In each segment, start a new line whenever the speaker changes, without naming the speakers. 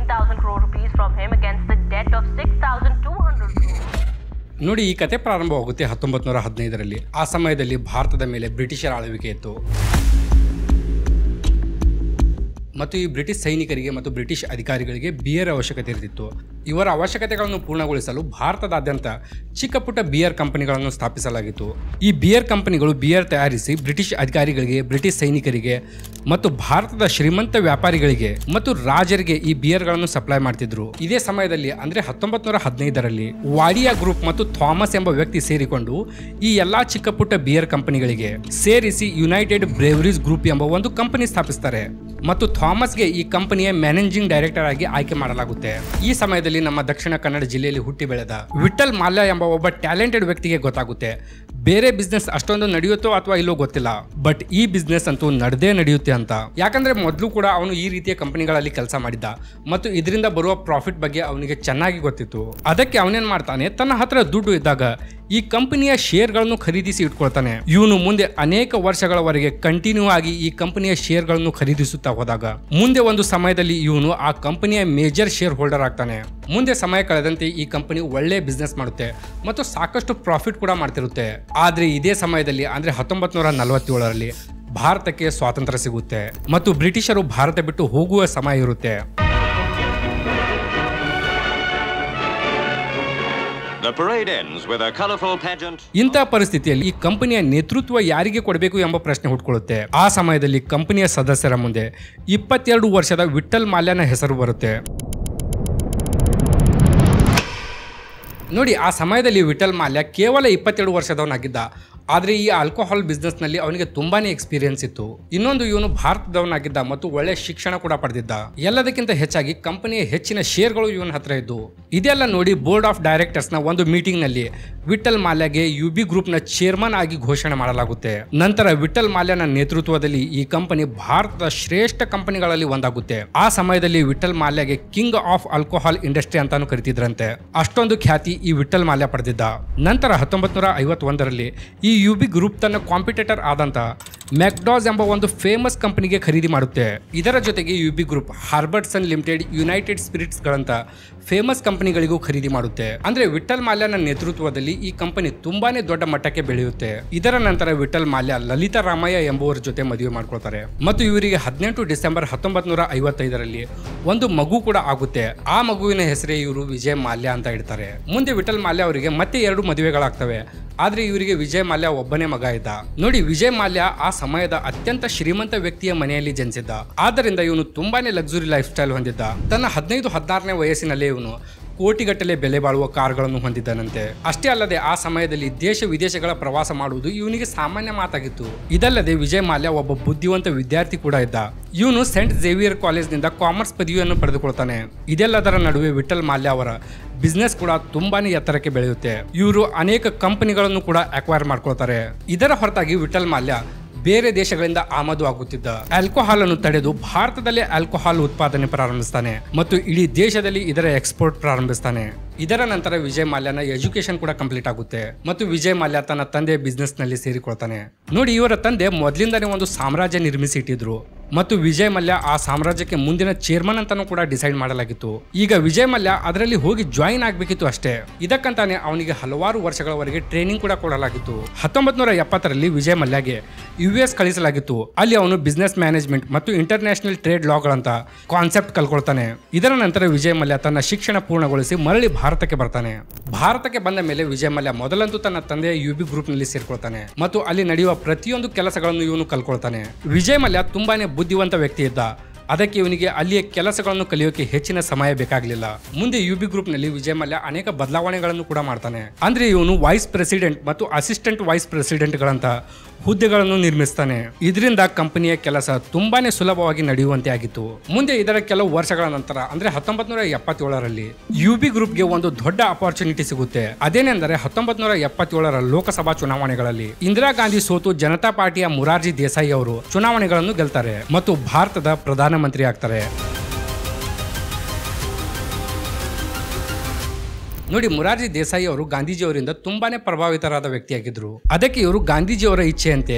15,000 crore rupees from him against the debt of 6,200 crore.
ನೋಡಿ, ಈ ಕತೆ ಪ್ರಾರಂಭವಾಗುತ್ತೆ 1915ರಲ್ಲಿ. ಆ ಸಮಯದಲ್ಲಿ ಭಾರತದ ಮೇಲೆ ಬ್ರಿಟಿಷರ ಆಳ್ವಿಕೆ ಇತ್ತು ಮತ್ತು ಈ ಬ್ರಿಟಿಷ್ ಸೈನಿಕರಿಗೆ ಮತ್ತು ಬ್ರಿಟಿಷ್ ಅಧಿಕಾರಿಗಳಿಗೆ ಬಿಯರ್ ಅವಶ್ಯಕತೆ ಇರ್ತಿತ್ತು. ಇವರ ಅವಶ್ಯಕತೆಗಳನ್ನು ಪೂರ್ಣಗೊಳಿಸಲು ಭಾರತದಾದ್ಯಂತ ಚಿಕ್ಕ ಪುಟ್ಟ ಬಿಯರ್ ಕಂಪನಿಗಳನ್ನು ಸ್ಥಾಪಿಸಲಾಗಿತ್ತು. ಈ ಬಿಯರ್ ಕಂಪನಿಗಳು ಬಿಯರ್ ತಯಾರಿಸಿ ಬ್ರಿಟಿಷ್ ಅಧಿಕಾರಿಗಳಿಗೆ, ಬ್ರಿಟಿಷ್ ಸೈನಿಕರಿಗೆ ಮತ್ತು ಭಾರತದ ಶ್ರೀಮಂತ ವ್ಯಾಪಾರಿಗಳಿಗೆ ಮತ್ತು ರಾಜರಿಗೆ ಈ ಬಿಯರ್ಗಳನ್ನು ಸಪ್ಲೈ ಮಾಡ್ತಿದ್ರು. ಇದೇ ಸಮಯದಲ್ಲಿ ಅಂದ್ರೆ 1915ರಲ್ಲಿ ವಾಡಿಯಾ ಗ್ರೂಪ್ ಮತ್ತು ಥಾಮಸ್ ಎಂಬ ವ್ಯಕ್ತಿ ಸೇರಿಕೊಂಡು ಈ ಎಲ್ಲಾ ಚಿಕ್ಕ ಪುಟ್ಟ ಬಿಯರ್ ಕಂಪನಿಗಳಿಗೆ ಸೇರಿಸಿ ಯುನೈಟೆಡ್ ಬ್ರೇವರೀಸ್ ಗ್ರೂಪ್ ಎಂಬ ಒಂದು ಕಂಪನಿ ಸ್ಥಾಪಿಸ್ತಾರೆ ಮತ್ತು ಥಾಮಸ್ಗೆ ಈ ಕಂಪನಿಯ ಮ್ಯಾನೇಜಿಂಗ್ ಡೈರೆಕ್ಟರ್ ಆಗಿ ಆಯ್ಕೆ ಮಾಡಲಾಗುತ್ತೆ. ಈ ಸಮಯದಲ್ಲಿ ನಮ್ಮ ದಕ್ಷಿಣ ಕನ್ನಡ ಜಿಲ್ಲೆಯಲ್ಲಿ ಹುಟ್ಟಿ ಬೆಳೆದ ವಿಠಲ್ ಮಾಲ್ಯ ಎಂಬ ಒಬ್ಬ ಟ್ಯಾಲೆಂಟೆಡ್ ವ್ಯಕ್ತಿಗೆ ಗೊತ್ತಾಗುತ್ತೆ ಬೇರೆ ಬಿಸ್ನೆಸ್ ಅಷ್ಟೊಂದು ನಡೆಯುತ್ತೋ ಅಥವಾ ಇಲ್ಲೋ ಗೊತ್ತಿಲ್ಲ, ಬಟ್ ಈ ಬಿಸ್ನೆಸ್ ಅಂತೂ ನಡೆದೇ ನಡೆಯುತ್ತೆ ಅಂತ. ಯಾಕಂದ್ರೆ ಮೊದಲು ಕೂಡ ಅವನು ಈ ರೀತಿಯ ಕಂಪನಿಗಳಲ್ಲಿ ಕೆಲಸ ಮಾಡಿದ್ದ ಮತ್ತು ಇದರಿಂದ ಬರುವ ಪ್ರಾಫಿಟ್ ಬಗ್ಗೆ ಅವನಿಗೆ ಚೆನ್ನಾಗಿ ಗೊತ್ತಿತ್ತು. ಅದಕ್ಕೆ ಅವನೇನ್ ಮಾಡ್ತಾನೆ, ತನ್ನ ಹತ್ರ ದುಡ್ಡು ಇದ್ದಾಗ ಈ ಕಂಪನಿಯ ಶೇರ್ಗಳನ್ನು ಖರೀದಿಸಿ ಇಟ್ಕೊಳ್ತಾನೆ. ಇವನು ಮುಂದೆ ಅನೇಕ ವರ್ಷಗಳವರೆಗೆ ಕಂಟಿನ್ಯೂ ಆಗಿ ಈ ಕಂಪನಿಯ ಶೇರ್ಗಳನ್ನು ಖರೀದಿಸುತ್ತಾ ಹೋದಾಗ ಮುಂದೆ ಒಂದು ಸಮಯದಲ್ಲಿ ಇವನು ಆ ಕಂಪನಿಯ ಮೇಜರ್ ಶೇರ್ ಹೋಲ್ಡರ್ ಆಗ್ತಾನೆ. ಮುಂದೆ ಸಮಯ ಕಳೆದಂತೆ ಈ ಕಂಪನಿ ಒಳ್ಳೆ ಬಿಸ್ನೆಸ್ ಮಾಡುತ್ತೆ ಮತ್ತು ಸಾಕಷ್ಟು ಪ್ರಾಫಿಟ್ ಕೂಡ ಮಾಡ್ತಿರುತ್ತೆ. ಆದ್ರೆ ಇದೇ ಸಮಯದಲ್ಲಿ ಅಂದ್ರೆ 1947ರಲ್ಲಿ ಭಾರತಕ್ಕೆ ಸ್ವಾತಂತ್ರ್ಯ ಸಿಗುತ್ತೆ ಮತ್ತು ಬ್ರಿಟಿಷರು ಭಾರತ ಬಿಟ್ಟು ಹೋಗುವ ಸಮಯ ಇರುತ್ತೆ. ಇಂಥ ಪರಿಸ್ಥಿತಿಯಲ್ಲಿ ಈ ಕಂಪನಿಯ ನೇತೃತ್ವ ಯಾರಿಗೆ ಕೊಡಬೇಕು ಎಂಬ ಪ್ರಶ್ನೆ ಹುಟ್ಕೊಳ್ಳುತ್ತೆ. ಆ ಸಮಯದಲ್ಲಿ ಕಂಪನಿಯ ಸದಸ್ಯರ ಮುಂದೆ 22 ವರ್ಷದ ವಿಠಲ್ ಮಾಲ್ಯನ ಹೆಸರು ಬರುತ್ತೆ. ನೋಡಿ, ಆ ಸಮಯದಲ್ಲಿ ವಿಠಲ್ ಮಾಲ್ಯ ಕೇವಲ 22 ವರ್ಷದವನಾಗಿದ್ದ. ಆದರೆ ಈ ಆಲ್ಕೋಹಾಲ್ ಬಿಸ್ನೆಸ್ ನಲ್ಲಿ ಅವನಿಗೆ ತುಂಬಾನೇ ಎಕ್ಸ್ಪೀರಿಯನ್ಸ್ ಇತ್ತು. ಇನ್ನೊಂದು, ಇವನು ಭಾರತದವನಾಗಿದ್ದ ಮತ್ತು ಒಳ್ಳೆ ಶಿಕ್ಷಣ ಕೂಡ ಪಡೆದಿದ್ದ. ಎಲ್ಲದಕ್ಕಿಂತ ಹೆಚ್ಚಾಗಿ ಕಂಪನಿಯ ಹೆಚ್ಚಿನ ಶೇರ್ಗಳು ಇವನ ಹತ್ರ ಇದ್ದು. ಇದೆಲ್ಲ ನೋಡಿ ಬೋರ್ಡ್ ಆಫ್ ಡೈರೆಕ್ಟರ್ಸ್ ನ ಒಂದು ಮೀಟಿಂಗ್ ನಲ್ಲಿ ವಿಠಲ್ ಮಾಲ್ಯಗೆ ಯುಬಿ ಗ್ರೂಪ್ ನ ಚೇರ್ಮನ್ ಆಗಿ ಘೋಷಣೆ ಮಾಡಲಾಗುತ್ತೆ. ನಂತರ ವಿಠಲ್ ಮಾಲ್ಯನ ನೇತೃತ್ವದಲ್ಲಿ ಈ ಕಂಪನಿ ಭಾರತದ ಶ್ರೇಷ್ಠ ಕಂಪನಿಗಳಲ್ಲಿ ಒಂದಾಗುತ್ತೆ. ಆ ಸಮಯದಲ್ಲಿ ವಿಠಲ್ ಮಾಲ್ಯಗೆ ಕಿಂಗ್ ಆಫ್ ಆಲ್ಕೋಹಾಲ್ ಇಂಡಸ್ಟ್ರಿ ಅಂತಾನು ಕರಿತಿದ್ರಂತೆ. ಅಷ್ಟೊಂದು ಖ್ಯಾತಿ ಈ ವಿಠಲ್ ಮಾಲ್ಯ ಪಡೆದಿದ್ದ. ನಂತರ 1951ರಲ್ಲಿ ಈ ಯುಬಿ ಗ್ರೂಪ್ ತನ್ನ ಕಾಂಪಿಟೇಟರ್ ಆದಂತ ಮೆಕ್ಡಾಸ್ ಎಂಬ ಒಂದು ಫೇಮಸ್ ಕಂಪನಿಗೆ ಖರೀದಿ ಮಾಡುತ್ತೆ. ಇದರ ಜೊತೆಗೆ UB group Herbertsons limited, United Spirits ಗಳಂತ ಫೇಮಸ್ ಕಂಪನಿಗಳಿಗೂ ಖರೀದಿ ಮಾಡುತ್ತೆ. ಅಂದ್ರೆ ವಿಠಲ್ ಮಾಲ್ಯನ ನೇತೃತ್ವದಲ್ಲಿ ಈ ಕಂಪನಿ ತುಂಬಾನೇ ದೊಡ್ಡ ಮಟ್ಟಕ್ಕೆ ಬೆಳೆಯುತ್ತೆ. ಇದರ ನಂತರ ವಿಠಲ್ ಮಾಲ್ಯ ಲಲಿತಾ ರಾಮಯ್ಯ ಎಂಬುವರ ಜೊತೆ ಮದುವೆ ಮಾಡ್ಕೊಳ್ತಾರೆ ಮತ್ತು ಇವರಿಗೆ 18 ಡಿಸೆಂಬರ್ 1955ರಲ್ಲಿ ಒಂದು ಮಗು ಕೂಡ ಆಗುತ್ತೆ. ಆ ಮಗುವಿನ ಹೆಸರೇ ಇವರು ವಿಜಯ್ ಮಾಲ್ಯ ಅಂತ ಇಡ್ತಾರೆ. ಮುಂದೆ ವಿಠಲ್ ಮಾಲ್ಯ ಅವರಿಗೆ ಮತ್ತೆ 2 ಮದುವೆಗಳಾಗ್ತವೆ. ಆದ್ರೆ ಇವರಿಗೆ ವಿಜಯ್ ಮಾಲ್ಯ ಒಬ್ಬನೇ ಮಗ ಇದ್ದ. ನೋಡಿ, ವಿಜಯ್ ಮಾಲ್ಯ ಆ ಸಮಯದ ಅತ್ಯಂತ ಶ್ರೀಮಂತ ವ್ಯಕ್ತಿಯ ಮನೆಯಲ್ಲಿ ಜನಿಸಿದ್ದ. ಆದ್ದರಿಂದ ಇವನು ತುಂಬಾನೇ ಲಕ್ಸುರಿ ಲೈಫ್ ಸ್ಟೈಲ್ ಹೊಂದಿದ್ದ. ತನ್ನ 15-16ನೇ ವಯಸ್ಸಿನಲ್ಲೇ ಇವನು ಕೋಟಿಗಟ್ಟಲೆ ಬೆಲೆ ಬಾಳುವ ಕಾರ್ಗಳನ್ನು ಹೊಂದಿದ್ದನಂತೆ. ಅಷ್ಟೇ ಅಲ್ಲದೆ ಆ ಸಮಯದಲ್ಲಿ ದೇಶ ವಿದೇಶಗಳ ಪ್ರವಾಸ ಮಾಡುವುದು ಇವನಿಗೆ ಸಾಮಾನ್ಯ ಮಾತಾಗಿತ್ತು. ಇದಲ್ಲದೆ ವಿಜಯ್ ಮಾಲ್ಯ ಒಬ್ಬ ಬುದ್ಧಿವಂತ ವಿದ್ಯಾರ್ಥಿ ಕೂಡ ಇದ್ದ. ಇವನು ಸೇಂಟ್ ಝೇವಿಯರ್ ಕಾಲೇಜ್ನಿಂದ ಕಾಮರ್ಸ್ ಪದವಿಯನ್ನು ಪಡೆದುಕೊಳ್ತಾನೆ. ಇದೆಲ್ಲದರ ನಡುವೆ ವಿಠಲ್ ಮಾಲ್ಯ ಅವರ ಬಿಸ್ನೆಸ್ ಕೂಡ ತುಂಬಾನೇ ಎತ್ತರಕ್ಕೆ ಬೆಳೆಯುತ್ತೆ. ಇವರು ಅನೇಕ ಕಂಪನಿಗಳನ್ನು ಕೂಡ ಅಕ್ವೈರ್ ಮಾಡ್ಕೊಳ್ತಾರೆ. ಇದರ ಹೊರತಾಗಿ ವಿಠಲ್ ಮಾಲ್ಯ ಬೇರೆ ದೇಶಗಳಿಂದ ಆಮದು ಆಗುತ್ತಿದ್ದ ಆಲ್ಕೋಹಾಲ್ ಅನ್ನು ತಡೆದು ಭಾರತದಲ್ಲೇ ಆಲ್ಕೋಹಾಲ್ ಉತ್ಪಾದನೆ ಪ್ರಾರಂಭಿಸ್ತಾನೆ ಮತ್ತು ಇಡೀ ದೇಶದಲ್ಲಿ ಇದರ ಎಕ್ಸ್ಪೋರ್ಟ್ ಪ್ರಾರಂಭಿಸ್ತಾನೆ. ಇದರ ನಂತರ ವಿಜಯ್ ಮಾಲ್ಯನ ಎಜುಕೇಶನ್ ಕೂಡ ಕಂಪ್ಲೀಟ್ ಆಗುತ್ತೆ ಮತ್ತು ವಿಜಯ್ ಮಾಲ್ಯ ತನ್ನ ತಂದೆ ಬಿಸ್ನೆಸ್ ನಲ್ಲಿ ಸೇರಿಕೊಳ್ತಾನೆ. ನೋಡಿ, ಇವರ ತಂದೆ ಮೊದಲಿಂದಾನೇ ಒಂದು ಸಾಮ್ರಾಜ್ಯ ನಿರ್ಮಿಸಿ ಇಟ್ಟಿದ್ರು ಮತ್ತು ವಿಜಯ್ ಮಲ್ಯ ಆ ಸಾಮ್ರಾಜ್ಯಕ್ಕೆ ಮುಂದಿನ ಚೇರ್ಮನ್ ಅಂತಾನೂ ಕೂಡ ಡಿಸೈಡ್ ಮಾಡಲಾಗಿತ್ತು. ಈಗ ವಿಜಯ್ ಮಲ್ಯ ಅದರಲ್ಲಿ ಹೋಗಿ ಜಾಯಿನ್ ಆಗ್ಬೇಕಿತ್ತು ಅಷ್ಟೇ. ಇದಕ್ಕಂತಾನೆ ಅವನಿಗೆ ಹಲವಾರು ವರ್ಷಗಳವರೆಗೆ ಟ್ರೈನಿಂಗ್ ಕೂಡ ಕೊಡಲಾಗಿತ್ತು. 1970ರಲ್ಲಿ ವಿಜಯ್ ಮಲ್ಯಗೆ US ಕಳಿಸಲಾಗಿತ್ತು. ಅಲ್ಲಿ ಅವನು ಬಿಸ್ನೆಸ್ ಮ್ಯಾನೇಜ್ಮೆಂಟ್ ಮತ್ತು ಇಂಟರ್ನ್ಯಾಷನಲ್ ಟ್ರೇಡ್ ಲಾಗಳಂತ ಕಾನ್ಸೆಪ್ಟ್ ಕಲ್ಕೊಳ್ತಾನೆ. ಇದರ ನಂತರ ವಿಜಯ್ ಮಲ್ಯ ತನ್ನ ಶಿಕ್ಷಣ ಪೂರ್ಣಗೊಳಿಸಿ ಮರಳಿ ಭಾರತಕ್ಕೆ ಬರ್ತಾನೆ. ಭಾರತಕ್ಕೆ ಬಂದ ಮೇಲೆ ವಿಜಯ್ ಮಲ್ಯ ಮೊದಲಂತೂ ತನ್ನ ತಂದೆಯ ಯುಬಿ ಗ್ರೂಪ್ ನಲ್ಲಿ ಸೇರ್ಕೊಳ್ತಾನೆ ಮತ್ತು ಅಲ್ಲಿ ನಡೆಯುವ ಪ್ರತಿಯೊಂದು ಕೆಲಸಗಳನ್ನು ಇವನು ಕಲ್ಕೊಳ್ತಾನೆ. ವಿಜಯ್ ಮಲ್ಯ ತುಂಬಾನೇ ಬುದ್ಧಿವಂತ ವ್ಯಕ್ತಿ ಇದ್ದ. ಅದಕ್ಕೆ ಇವನಿಗೆ ಅಲ್ಲಿಯ ಕೆಲಸಗಳನ್ನು ಕಲಿಯೋಕೆ ಹೆಚ್ಚಿನ ಸಮಯ ಬೇಕಾಗಲಿಲ್ಲ. ಮುಂದೆ ಯುಬಿ ಗ್ರೂಪ್ ನಲ್ಲಿ ವಿಜಯ್ ಮಲ್ಯ ಅನೇಕ ಬದಲಾವಣೆಗಳನ್ನು ಕೂಡ ಮಾಡ್ತಾನೆ. ಅಂದ್ರೆ ಇವನು ವೈಸ್ ಪ್ರೆಸಿಡೆಂಟ್ ಮತ್ತು ಅಸಿಸ್ಟೆಂಟ್ ವೈಸ್ ಪ್ರೆಸಿಡೆಂಟ್ ಗಳಂತ ಹುದ್ದೆಗಳನ್ನು ನಿರ್ಮಿಸ್ತಾನೆ. ಇದರಿಂದ ಕಂಪನಿಯ ಕೆಲಸ ತುಂಬಾನೇ ಸುಲಭವಾಗಿ ನಡೆಯುವಂತೆ ಆಗಿತ್ತು. ಮುಂದೆ ಇದರ ಕೆಲವು ವರ್ಷಗಳ ನಂತರ ಅಂದ್ರೆ 1977ರಲ್ಲಿ ಯುಬಿ ಗ್ರೂಪ್ಗೆ ಒಂದು ದೊಡ್ಡ ಅಪಾರ್ಚುನಿಟಿ ಸಿಗುತ್ತೆ. ಅದೇನೆಂದರೆ 1977ರ ಲೋಕಸಭಾ ಚುನಾವಣೆಗಳಲ್ಲಿ ಇಂದಿರಾ ಗಾಂಧಿ ಸೋತು ಜನತಾ ಪಾರ್ಟಿಯ ಮುರಾರ್ಜಿ ದೇಸಾಯಿ ಅವರು ಚುನಾವಣೆಗಳನ್ನು ಗೆಲ್ತಾರೆ ಮತ್ತು ಭಾರತದ ಪ್ರಧಾನಮಂತ್ರಿ ಆಗ್ತಾರೆ. ನೋಡಿ, ಮುರಾರ್ಜಿ ದೇಸಾಯಿ ಅವರು ಗಾಂಧೀಜಿಯವರಿಂದ ತುಂಬಾನೇ ಪ್ರಭಾವಿತರಾದ ವ್ಯಕ್ತಿಯಾಗಿದ್ರು. ಅದಕ್ಕೆ ಇವರು ಗಾಂಧೀಜಿಯವರ ಇಚ್ಛೆಯಂತೆ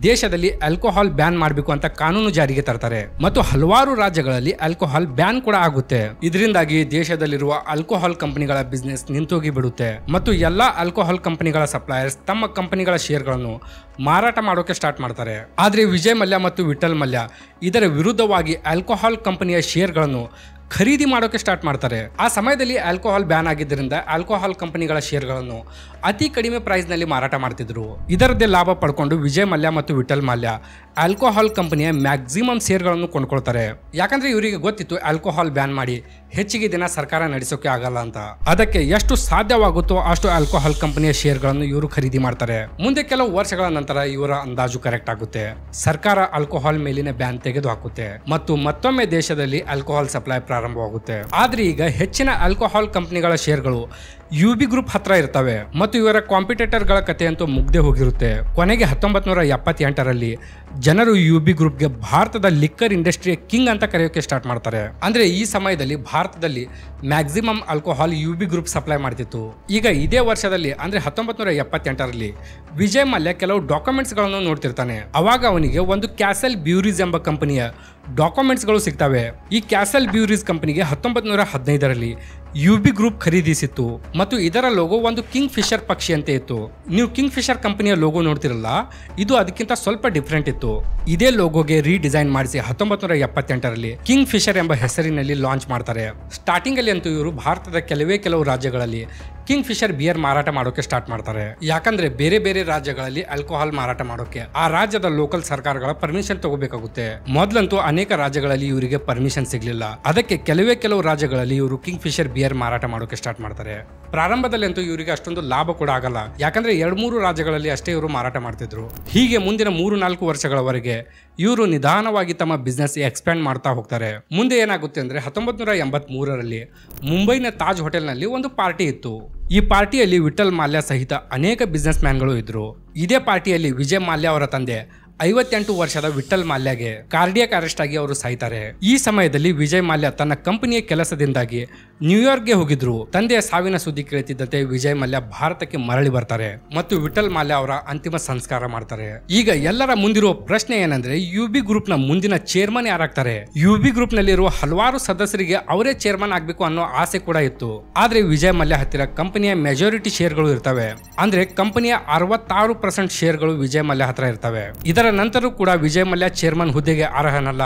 ದೇಶದಲ್ಲಿ ಆಲ್ಕೋಹಾಲ್ ಬ್ಯಾನ್ ಮಾಡಬೇಕು ಅಂತ ಕಾನೂನು ಜಾರಿಗೆ ತರ್ತಾರೆ ಮತ್ತು ಹಲವಾರು ರಾಜ್ಯಗಳಲ್ಲಿ ಆಲ್ಕೋಹಾಲ್ ಬ್ಯಾನ್ ಕೂಡ ಆಗುತ್ತೆ. ಇದರಿಂದಾಗಿ ದೇಶದಲ್ಲಿರುವ ಆಲ್ಕೋಹಾಲ್ ಕಂಪನಿಗಳ ಬಿಸ್ನೆಸ್ ನಿಂತೋಗಿ ಬಿಡುತ್ತೆ ಮತ್ತು ಎಲ್ಲಾ ಆಲ್ಕೋಹಾಲ್ ಕಂಪನಿಗಳ ಸಪ್ಲೈಯರ್ಸ್ ತಮ್ಮ ಕಂಪನಿಗಳ ಶೇರ್ಗಳನ್ನು ಮಾರಾಟ ಮಾಡೋಕೆ ಸ್ಟಾರ್ಟ್ ಮಾಡ್ತಾರೆ. ಆದ್ರೆ ವಿಜಯ್ ಮಲ್ಯ ಮತ್ತು ವಿಠಲ್ ಮಲ್ಯ ಇದರ ವಿರುದ್ಧವಾಗಿ ಆಲ್ಕೋಹಾಲ್ ಕಂಪನಿಯ ಶೇರ್ಗಳನ್ನು ಖರೀದಿ ಮಾಡೋಕೆ ಸ್ಟಾರ್ಟ್ ಮಾಡ್ತಾರೆ. ಆ ಸಮಯದಲ್ಲಿ ಆಲ್ಕೋಹಾಲ್ ಬ್ಯಾನ್ ಆಗಿದ್ದರಿಂದ ಆಲ್ಕೋಹಾಲ್ ಕಂಪನಿಗಳ ಶೇರ್ಗಳನ್ನು ಅತಿ ಕಡಿಮೆ ಪ್ರೈಸ್ ನಲ್ಲಿ ಮಾರಾಟ ಮಾಡ್ತಿದ್ರು. ಇದರದ್ದೇ ಲಾಭ ಪಡ್ಕೊಂಡು ವಿಜಯ್ ಮಲ್ಯ ಮತ್ತು ವಿಠಲ್ ಮಲ್ಯ ಆಲ್ಕೋಹಾಲ್ ಕಂಪನಿಯ ಮ್ಯಾಕ್ಸಿಮಮ್ ಶೇರ್ಗಳನ್ನು ಕೊಂಡ್ಕೊಳ್ತಾರೆ. ಯಾಕಂದ್ರೆ ಇವರಿಗೆ ಗೊತ್ತಿತ್ತು ಆಲ್ಕೋಹಾಲ್ ಬ್ಯಾನ್ ಮಾಡಿ ಹೆಚ್ಚಿಗೆ ದಿನ ಸರ್ಕಾರ ನಡೆಸೋಕೆ ಆಗಲ್ಲ ಅಂತ. ಅದಕ್ಕೆ ಎಷ್ಟು ಸಾಧ್ಯವಾಗುತ್ತೋ ಅಷ್ಟು ಆಲ್ಕೋಹಾಲ್ ಕಂಪನಿಯ ಶೇರ್ಗಳನ್ನು ಇವರು ಖರೀದಿ ಮಾಡ್ತಾರೆ. ಮುಂದೆ ಕೆಲವು ವರ್ಷಗಳ ನಂತರ ಇವರ ಅಂದಾಜು ಕರೆಕ್ಟ್ ಆಗುತ್ತೆ. ಸರ್ಕಾರ ಆಲ್ಕೋಹಾಲ್ ಮೇಲಿನ ಬ್ಯಾನ್ ತೆಗೆದು ಹಾಕುತ್ತೆ ಮತ್ತು ಮತ್ತೊಮ್ಮೆ ದೇಶದಲ್ಲಿ ಆಲ್ಕೋಹಾಲ್ ಸಪ್ಲೈ ಪ್ರಾರಂಭವಾಗುತ್ತೆ. ಆದ್ರೆ ಈಗ ಹೆಚ್ಚಿನ ಆಲ್ಕೋಹಾಲ್ ಕಂಪನಿಗಳ ಶೇರ್ಗಳು ಯುಬಿ ಗ್ರೂಪ್ ಹತ್ರ ಇರ್ತವೆ ಮತ್ತು ಇವರ ಕಾಂಪಿಟೇಟರ್ ಗಳ ಕಥೆಯಂತೂ ಮುಗ್ದೇ ಹೋಗಿರುತ್ತೆ. ಕೊನೆಗೆ 1978ರಲ್ಲಿ ಜನರು ಯುಬಿ ಗ್ರೂಪ್ಗೆ ಭಾರತದ ಲಿಕ್ಕರ್ ಇಂಡಸ್ಟ್ರಿಯ ಕಿಂಗ್ ಅಂತ ಕರೆಯೋಕೆ ಸ್ಟಾರ್ಟ್ ಮಾಡ್ತಾರೆ. ಅಂದ್ರೆ ಈ ಸಮಯದಲ್ಲಿ ಭಾರತದಲ್ಲಿ maximum alcohol UB group supply ಮಾಡ್ತಿತ್ತು. ಈಗ ಇದೇ ವರ್ಷದಲ್ಲಿ ಅಂದ್ರೆ 1978ರಲ್ಲಿ ವಿಜಯ್ ಮಲ್ಯ ಕೆಲವು ಡಾಕ್ಯುಮೆಂಟ್ಸ್ ಗಳನ್ನು ನೋಡ್ತಿರ್ತಾನೆ. ಅವಾಗ ಅವನಿಗೆ ಒಂದು ಕ್ಯಾಸಲ್ ಬ್ಯೂರೀಸ್ ಎಂಬ ಕಂಪನಿಯ ಡಾಕ್ಯುಮೆಂಟ್ಸ್ ಗಳು ಸಿಗ್ತವೆ. ಈ ಕ್ಯಾಸಲ್ ಬ್ಯೂರೀಸ್ ಕಂಪನಿಗೆ 1915ರಲ್ಲಿ ಯುಬಿ ಗ್ರೂಪ್ ಖರೀದಿಸಿತ್ತು ಮತ್ತು ಇದರ ಲೋಗೋ ಒಂದು ಕಿಂಗ್ ಫಿಶರ್ ಪಕ್ಷಿ ಅಂತ ಇತ್ತು. ನೀವು ಕಿಂಗ್ ಫಿಶರ್ ಕಂಪನಿಯ ಲೋಗೋ ನೋಡ್ತಿರಲ್ಲ, ಇದು ಅದಕ್ಕಿಂತ ಸ್ವಲ್ಪ ಡಿಫ್ರೆಂಟ್ ಇತ್ತು. ಇದೇ ಲೋಗೋಗೆ ರೀಡಿಸೈನ್ ಮಾಡಿಸಿ 1978ರಲ್ಲಿ ಕಿಂಗ್ ಫಿಶರ್ ಎಂಬ ಹೆಸರಿನಲ್ಲಿ ಲಾಂಚ್ ಮಾಡ್ತಾರೆ. ಸ್ಟಾರ್ಟಿಂಗ್ ಅಲ್ಲಿ ಅಂತೂ ಇವರು ಭಾರತದ ಕೆಲವು ರಾಜ್ಯಗಳಲ್ಲಿ ಕಿಂಗ್ ಫಿಶರ್ ಬಿಯರ್ ಮಾರಾಟ ಮಾಡೋಕೆ ಸ್ಟಾರ್ಟ್ ಮಾಡ್ತಾರೆ. ಯಾಕಂದ್ರೆ ಬೇರೆ ಬೇರೆ ರಾಜ್ಯಗಳಲ್ಲಿ ಆಲ್ಕೋಹಾಲ್ ಮಾರಾಟ ಮಾಡೋಕೆ ಆ ರಾಜ್ಯದ ಲೋಕಲ್ ಸರ್ಕಾರಗಳ ಪರ್ಮಿಷನ್ ತಗೋಬೇಕಾಗುತ್ತೆ. ಮೊದಲಂತೂ ಅನೇಕ ರಾಜ್ಯಗಳಲ್ಲಿ ಇವರಿಗೆ ಪರ್ಮಿಷನ್ ಸಿಗ್ಲಿಲ್ಲ. ಅದಕ್ಕೆ ಕೆಲವು ರಾಜ್ಯಗಳಲ್ಲಿ ಇವರು ಕಿಂಗ್ ಫಿಶರ್ ಬಿಯರ್ ಮಾರಾಟ ಮಾಡೋಕೆ ಸ್ಟಾರ್ಟ್ ಮಾಡ್ತಾರೆ. ಪ್ರಾರಂಭದಲ್ಲಿ ಅಂತೂ ಇವರಿಗೆ ಅಷ್ಟೊಂದು ಲಾಭ ಕೂಡ ಆಗಲ್ಲ, ಯಾಕಂದ್ರೆ 2-3 ರಾಜ್ಯಗಳಲ್ಲಿ ಅಷ್ಟೇ ಇವರು ಮಾರಾಟ ಮಾಡ್ತಿದ್ರು. ಹೀಗೆ ಮುಂದಿನ 3-4 ವರ್ಷಗಳವರೆಗೆ ಇವರು ನಿಧಾನವಾಗಿ ತಮ್ಮ ಬಿಸ್ನೆಸ್ ಎಕ್ಸ್ಪ್ಯಾಂಡ್ ಮಾಡ್ತಾ ಹೋಗ್ತಾರೆ. ಮುಂದೆ ಏನಾಗುತ್ತೆ ಅಂದ್ರೆ 1983ರಲ್ಲಿ ಮುಂಬೈನ ತಾಜ್ ಹೋಟೆಲ್ ನಲ್ಲಿ ಒಂದು ಪಾರ್ಟಿ ಇತ್ತು. ಈ ಪಾರ್ಟಿಯಲ್ಲಿ ವಿಠಲ್ ಮಲ್ಯ ಸಹಿತ ಅನೇಕ ಬಿಸ್ನೆಸ್ ಮ್ಯಾನ್ಗಳು ಇದ್ರು. ಇದೇ ಪಾರ್ಟಿಯಲ್ಲಿ ವಿಜಯ್ ಮಲ್ಯ ಅವರ ತಂದೆ 58 ವರ್ಷದ ವಿಠಲ್ ಮಲ್ಯಗೆ ಕಾರ್ಡಿಯಾಕ್ ಅರೆಸ್ಟ್ ಆಗಿ ಅವರು ಸಾಯ್ತಾರೆ. ಈ ಸಮಯದಲ್ಲಿ ವಿಜಯ್ ಮಲ್ಯ ತನ್ನ ಕಂಪನಿಯ ಕೆಲಸದಿಂದಾಗಿ ನ್ಯೂಯಾರ್ಕ್ಗೆ ಹೋಗಿದ್ರು. ತಂದೆಯ ಸಾವಿನ ಸುದ್ದಿ ಕೇಳ್ತಿದ್ದಂತೆ ವಿಜಯ್ ಮಲ್ಯ ಭಾರತಕ್ಕೆ ಮರಳಿ ಬರ್ತಾರೆ ಮತ್ತು ವಿಠಲ್ ಮಲ್ಯ ಅವರ ಅಂತಿಮ ಸಂಸ್ಕಾರ ಮಾಡ್ತಾರೆ. ಈಗ ಎಲ್ಲರ ಮುಂದಿರುವ ಪ್ರಶ್ನೆ ಏನಂದ್ರೆ, ಯುಬಿ ಗ್ರೂಪ್ ನ ಮುಂದಿನ ಚೇರ್ಮನ್ ಯಾರಾಗ್ತಾರೆ? ಯುಬಿ ಗ್ರೂಪ್ ನಲ್ಲಿರುವ ಹಲವಾರು ಸದಸ್ಯರಿಗೆ ಅವರೇ ಚೇರ್ಮನ್ ಆಗ್ಬೇಕು ಅನ್ನೋ ಆಸೆ ಕೂಡ ಇತ್ತು. ಆದ್ರೆ ವಿಜಯ್ ಮಲ್ಯ ಹತ್ತಿರ ಕಂಪನಿಯ ಮೆಜಾರಿಟಿ ಶೇರ್ಗಳು ಇರ್ತವೆ. ಅಂದ್ರೆ ಕಂಪನಿಯ 66% ಶೇರ್ಗಳು ವಿಜಯ್ ಮಲ್ಯ ಹತ್ರ ಇರ್ತವೆ. ಇದರ ನಂತರ ಕೂಡ ವಿಜಯ್ ಮಲ್ಯ ಚೇರ್ಮನ್ ಹುದ್ದೆಗೆ ಅರ್ಹನಲ್ಲ,